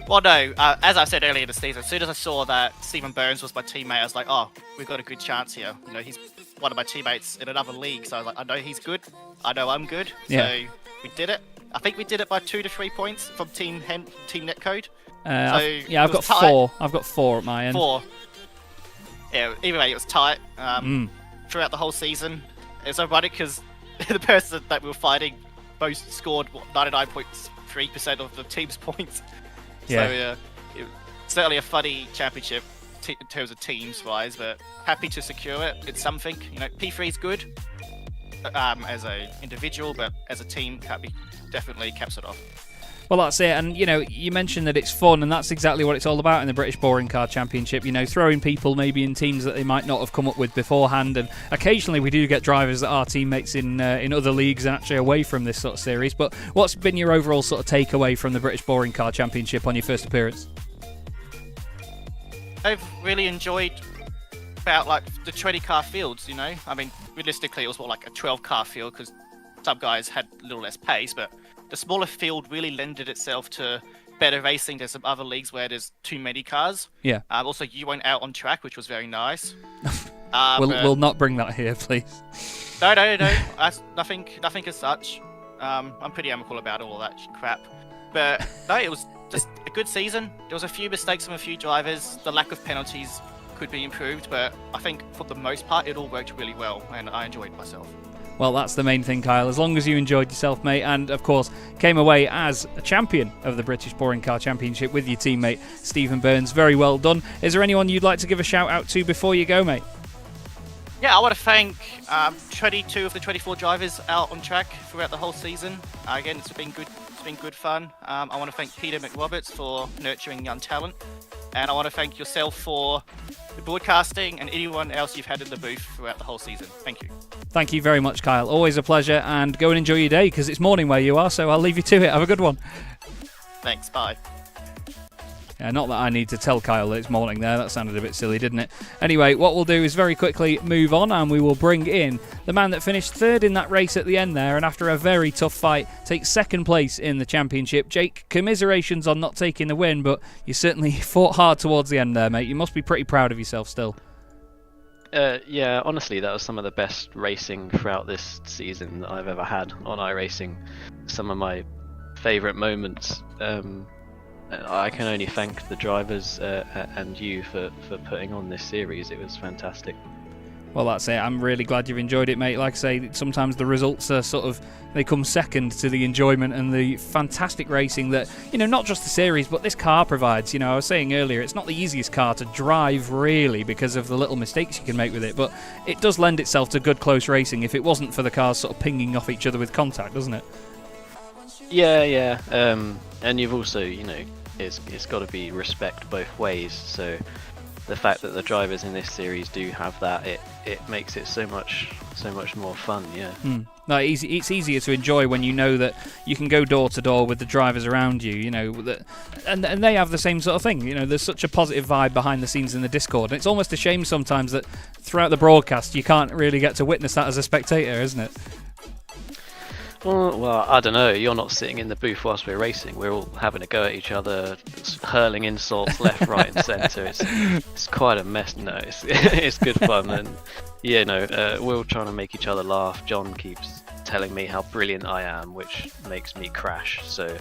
Well, no. As I said earlier in the season, as soon as I saw that Stephen Burns was my teammate, I was like, oh, we've got a good chance here. You know, he's one of my teammates in another league, so I was like, I know he's good. I know I'm good. Yeah. So we did it. I think we did it by 2 to 3 points from Team Netcode. I've got 4. I've got 4 at my end. 4. Yeah, either way, it was tight throughout the whole season. It's ironic because the person that we were fighting most scored 99.3% of the team's points. Yeah. So it was certainly a funny championship in terms of teams-wise, but happy to secure it. It's something. You know, P3 is good as an individual, but as a team, definitely caps it off. Well, that's it. And, you know, you mentioned that it's fun, and that's exactly what it's all about in the British Boring Car Championship. You know, throwing people maybe in teams that they might not have come up with beforehand. And occasionally we do get drivers that are teammates in other leagues and actually away from this sort of series. But what's been your overall sort of takeaway from the British Boring Car Championship on your first appearance? I've really enjoyed about like the 20-car fields, you know. I mean, realistically, it was more like a 12-car field because some guys had a little less pace, but the smaller field really lended itself to better racing. There's some other leagues where there's too many cars. Yeah. Also, you went out on track, which was very nice. We'll not bring that here, please. No. That's nothing as such. I'm pretty amicable about all that crap. But no, it was just a good season. There was a few mistakes from a few drivers. The lack of penalties could be improved, but I think for the most part, it all worked really well, and I enjoyed myself. Well, that's the main thing, Kyle. As long as you enjoyed yourself, mate, and of course came away as a champion of the British Boring Car Championship with your teammate Stephen Burns. Very well done. Is there anyone you'd like to give a shout out to before you go, mate? Yeah, I want to thank 22 of the 24 drivers out on track throughout the whole season. Again, it's been good. It's been good fun. I want to thank Peter McRoberts for nurturing young talent, and I want to thank yourself for the broadcasting and anyone else you've had in the booth throughout the whole season. Thank you. Thank you very much, Kyle. Always a pleasure, and go and enjoy your day because it's morning where you are, so I'll leave you to it. Have a good one. Thanks, bye. Yeah, not that I need to tell Kyle that it's morning there. That sounded a bit silly, didn't it? Anyway, what we'll do is very quickly move on, and we will bring in the man that finished third in that race at the end there, and after a very tough fight, takes second place in the championship. Jake, commiserations on not taking the win, but you certainly fought hard towards the end there, mate. You must be pretty proud of yourself still. Yeah, honestly, that was some of the best racing throughout this season that I've ever had on iRacing. Some of my favourite moments. I can only thank the drivers and you for putting on this series. It was fantastic. Well, that's it. I'm really glad you've enjoyed it, mate. Like I say, sometimes the results are they come second to the enjoyment and the fantastic racing that, you know, not just the series, but this car provides. You know, I was saying earlier, it's not the easiest car to drive, really, because of the little mistakes you can make with it, but it does lend itself to good close racing if it wasn't for the cars sort of pinging off each other with contact, doesn't it? Yeah. And you've also, you know, it's got to be respect both ways. So the fact that the drivers in this series do have that, it makes it so much more fun. Yeah. No, it's easier to enjoy when you know that you can go door to door with the drivers around you. You know, and they have the same sort of thing. You know, there's such a positive vibe behind the scenes in the Discord, and it's almost a shame sometimes that throughout the broadcast you can't really get to witness that as a spectator, isn't it? Well, I don't know. You're not sitting in the booth whilst we're racing. We're all having a go at each other, hurling insults left, right, and centre. It's quite a mess. No, it's good fun, and yeah, no, we're all trying to make each other laugh. John keeps telling me how brilliant I am, which makes me crash. So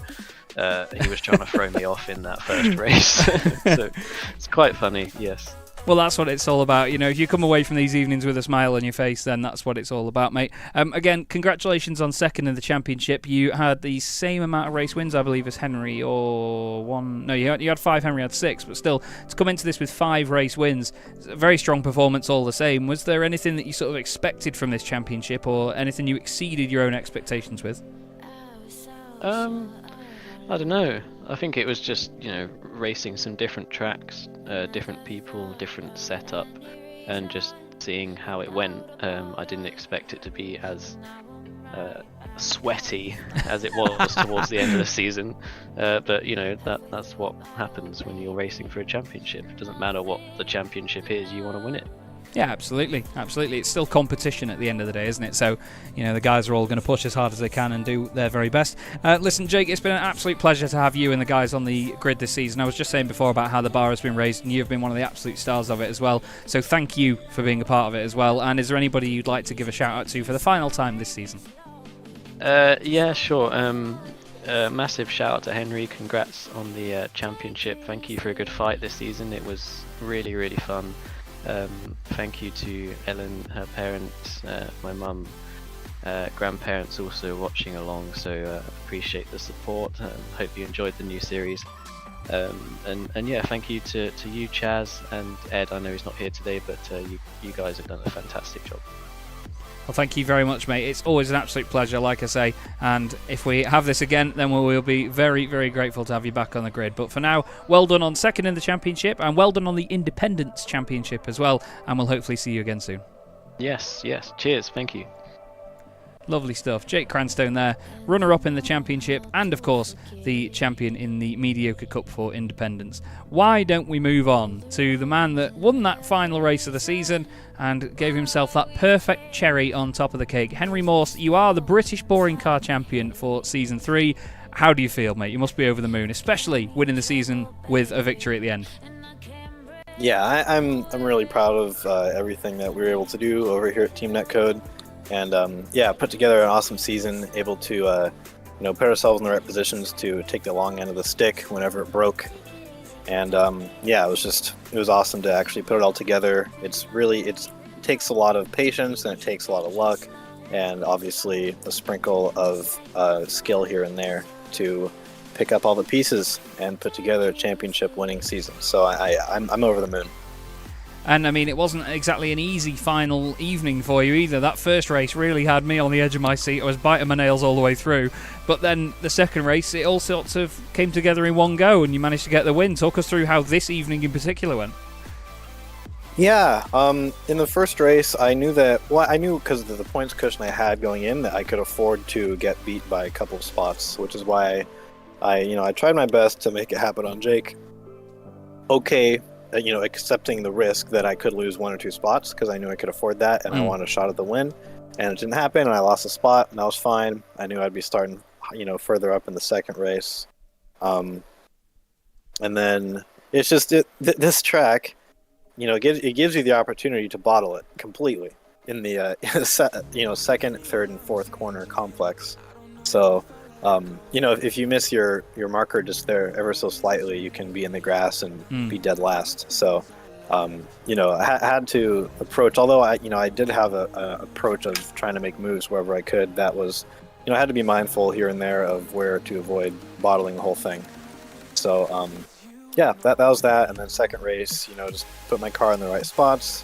he was trying to throw me off in that first race. So it's quite funny. Yes. Well, that's what it's all about. You know, if you come away from these evenings with a smile on your face, then that's what it's all about, mate. Again, congratulations on second in the championship. You had the same amount of race wins, I believe, as Henry, or one. No, you had 5. Henry had 6, but still, to come into this with 5 race wins, it's a very strong performance all the same. Was there anything that you sort of expected from this championship, or anything you exceeded your own expectations with? I don't know. I think it was just, you know, racing some different tracks, different people, different setup, and just seeing how it went. I didn't expect it to be as sweaty as it was towards the end of the season. But you know, that's what happens when you're racing for a championship. It doesn't matter what the championship is, you want to win it. Yeah, absolutely. It's still competition at the end of the day, isn't it? So, you know, the guys are all going to push as hard as they can and do their very best. Listen, Jake, it's been an absolute pleasure to have you and the guys on the grid this season. I was just saying before about how the bar has been raised, and you've been one of the absolute stars of it as well. So thank you for being a part of it as well. And is there anybody you'd like to give a shout out to for the final time this season? Yeah, sure. Massive shout out to Henry. Congrats on the championship. Thank you for a good fight this season. It was really, really fun. Thank you to Ellen, her parents, my mum, grandparents also watching along, so appreciate the support. Hope you enjoyed the new series. And yeah, thank you to you, Chaz, and Ed. I know he's not here today, but you guys have done a fantastic job. Well, thank you very much, mate. It's always an absolute pleasure, like I say, and if we have this again, then we will be very, very grateful to have you back on the grid. But for now, well done on second in the championship, and well done on the Independence Championship as well, and we'll hopefully see you again soon. Yes. Cheers. Thank you. Lovely stuff. Jake Cranstone there, runner-up in the championship, and of course the champion in the Mediocre Cup for Independence. Why don't we move on to the man that won that final race of the season and gave himself that perfect cherry on top of the cake? Henry Morse, you are the British Boring Car Champion for Season 3. How do you feel, mate? You must be over the moon, especially winning the season with a victory at the end. Yeah, I'm really proud of everything that we were able to do over here at Team Netcode. And yeah, put together an awesome season, able to put ourselves in the right positions to take the long end of the stick whenever it broke. And yeah, it was awesome to actually put it all together. It takes a lot of patience, and it takes a lot of luck, and obviously a sprinkle of skill here and there to pick up all the pieces and put together a championship winning season. So I'm over the moon. And I mean, it wasn't exactly an easy final evening for you either. That first race really had me on the edge of my seat. I was biting my nails all the way through. But then the second race, it all sorts of came together in one go, and you managed to get the win. Talk us through how this evening in particular went. Yeah, in the first race, I knew because of the points cushion I had going in that I could afford to get beat by a couple of spots, which is why I tried my best to make it happen on Jake. Okay. Accepting the risk that I could lose 1 or 2 spots because I knew I could afford that, and I wanted a shot at the win. And it didn't happen, and I lost a spot, and that was fine. I knew I'd be starting, further up in the second race. And then it's just this track, it gives you the opportunity to bottle it completely in the second, third, and fourth corner complex. So. If you miss your marker just there ever so slightly, you can be in the grass and be dead last. So, I had to approach, although I did have a approach of trying to make moves wherever I could. That was, I had to be mindful here and there of where to avoid bottling the whole thing. So, yeah, that was that. And then second race, just put my car in the right spots.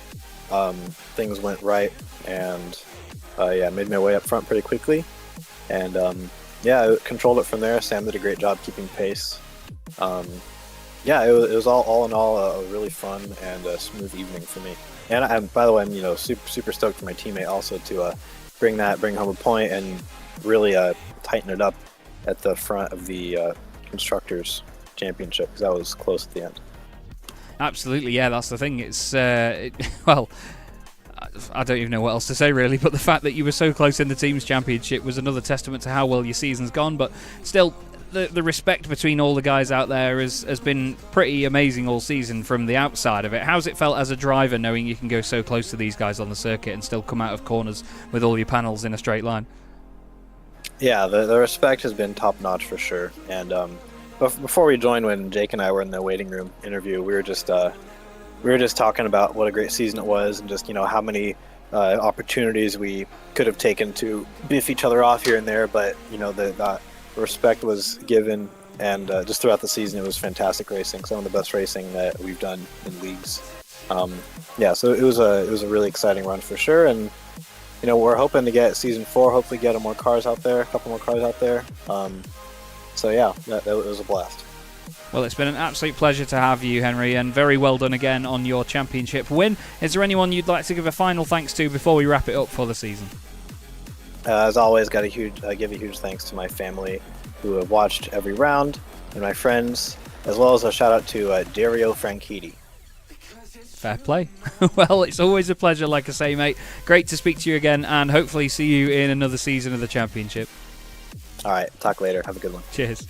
Things went right, and made my way up front pretty quickly. And, yeah, I controlled it from there. Sam did a great job keeping pace. Yeah, it was all in all a really fun and smooth evening for me. And by the way, I'm super stoked for my teammate also to bring home a point and really tighten it up at the front of the constructors championship, because that was close at the end. Absolutely, yeah, that's the thing. It's well, I don't even know what else to say really, but the fact that you were so close in the team's championship was another testament to how well your season's gone. But still, the respect between all the guys out there has been pretty amazing all season from the outside of it. How's it felt as a driver knowing you can go so close to these guys on the circuit and still come out of corners with all your panels in a straight line? Yeah, the respect has been top notch for sure. And before we joined, when Jake and I were in the waiting room interview, we were just talking about what a great season it was, and just how many opportunities we could have taken to biff each other off here and there, but the respect was given, and just throughout the season it was fantastic racing, some of the best racing that we've done in leagues. Yeah, so it was a really exciting run for sure, and we're hoping to get season 4, hopefully get a couple more cars out there. So yeah, that was a blast. Well, it's been an absolute pleasure to have you, Henry, and very well done again on your championship win. Is there anyone you'd like to give a final thanks to before we wrap it up for the season? As always, got to give a huge thanks to my family who have watched every round, and my friends, as well as a shout out to Dario Franchitti. Fair play. Well, it's always a pleasure, like I say, mate. Great to speak to you again, and hopefully see you in another season of the championship. All right, talk later. Have a good one. Cheers.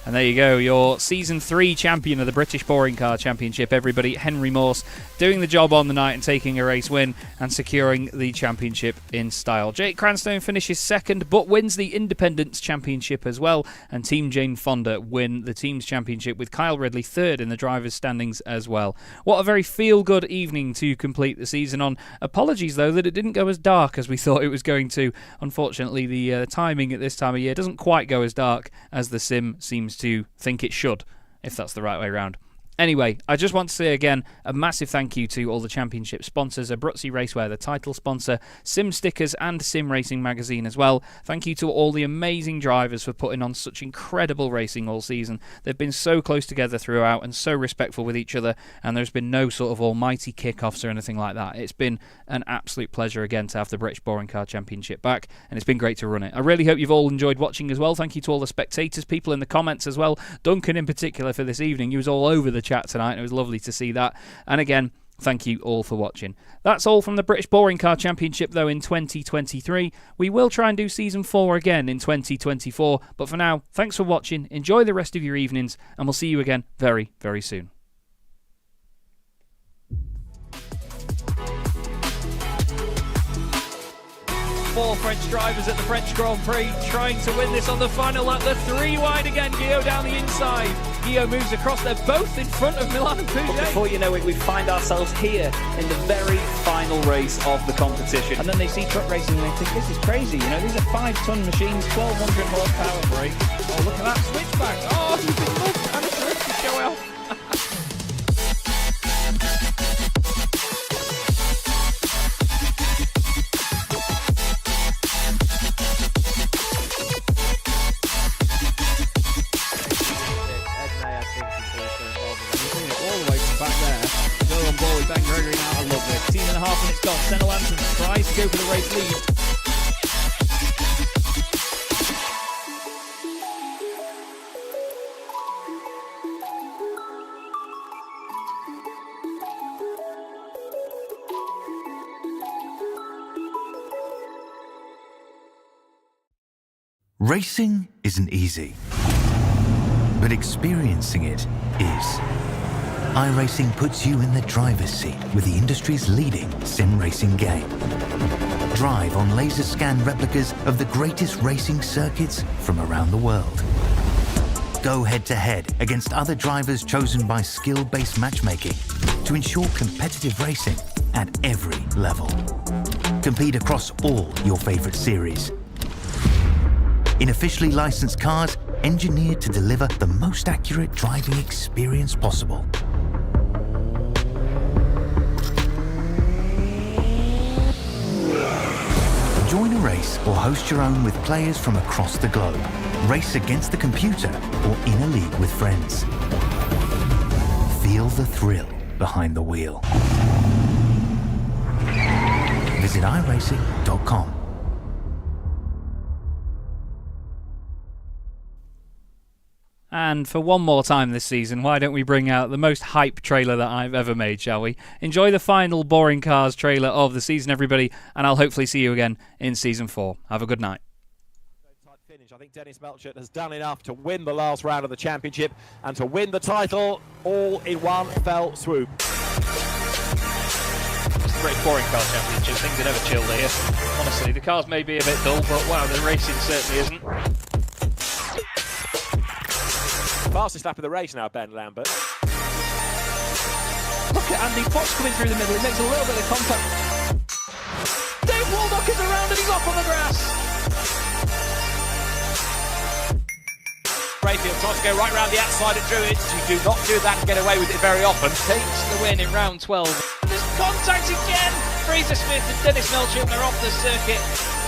And there you go, your Season 3 champion of the British Boring Car Championship, everybody, Henry Morse, doing the job on the night and taking a race win and securing the championship in style. Jake Cranstone finishes second, but wins the Independents Championship as well, and Team Jane Fonda win the Teams Championship with Kyle Ridley third in the drivers' standings as well. What a very feel-good evening to complete the season on. Apologies, though, that it didn't go as dark as we thought it was going to. Unfortunately, the timing at this time of year doesn't quite go as dark as the sim seems to think it should, if that's the right way around. Anyway, I just want to say again a massive thank you to all the championship sponsors, Abruzzi Racewear, the title sponsor, Sim Stickers and Sim Racing Magazine as well. Thank you to all the amazing drivers for putting on such incredible racing all season. They've been so close together throughout and so respectful with each other, and there's been no sort of almighty kickoffs or anything like that. It's been an absolute pleasure again to have the British Boring Car Championship back, and it's been great to run it. I really hope you've all enjoyed watching as well. Thank you to all the spectators, people in the comments as well. Duncan in particular for this evening. He was all over the chat tonight, and it was lovely to see that. And again, thank you all for watching. That's all from the British Boring Car Championship, though, in 2023. We will try and do Season 4 again in 2024, but for now, thanks for watching, enjoy the rest of your evenings, and we'll see you again very, very soon. Four French drivers at the French Grand Prix trying to win this on the final lap. The three wide again, Guillaume down the inside. Guillaume moves across, they're both in front of Milan and Pouget. Before you know it, we find ourselves here in the very final race of the competition. And then they see truck racing and they think, this is crazy, you know, these are 5-ton machines, 1200 horsepower brake. Oh, look at that switchback. Oh, you've been moved and it's ripped to show off. Ben Gregory now, I love it. 10.5 minutes gone. Senna Lanson tries to go for the race lead. Racing isn't easy, but experiencing it is. iRacing puts you in the driver's seat with the industry's leading sim racing game. Drive on laser scan replicas of the greatest racing circuits from around the world. Go head-to-head against other drivers chosen by skill-based matchmaking to ensure competitive racing at every level. Compete across all your favorite series. In officially licensed cars, engineered to deliver the most accurate driving experience possible. Join a race or host your own with players from across the globe. Race against the computer or in a league with friends. Feel the thrill behind the wheel. Visit iRacing.com. And for one more time this season, why don't we bring out the most hype trailer that I've ever made, shall we? Enjoy the final Boring Cars trailer of the season, everybody, and I'll hopefully see you again in Season 4. Have a good night. I think Dennis Melchett has done enough to win the last round of the championship and to win the title all in one fell swoop. British Boring Car Championship, things are never chilled here. Honestly, the cars may be a bit dull, but wow, the racing certainly isn't. Fastest lap of the race now, Ben Lambert. Look at Andy Fox coming through the middle. It makes a little bit of contact. Dave Waldock is around and he's off on the grass. Brayfield tries to go right round the outside at Druids. You do not do that and get away with it very often. Takes the win in round 12. There's contact again. Fraser Smith and Dennis Melchett are off the circuit.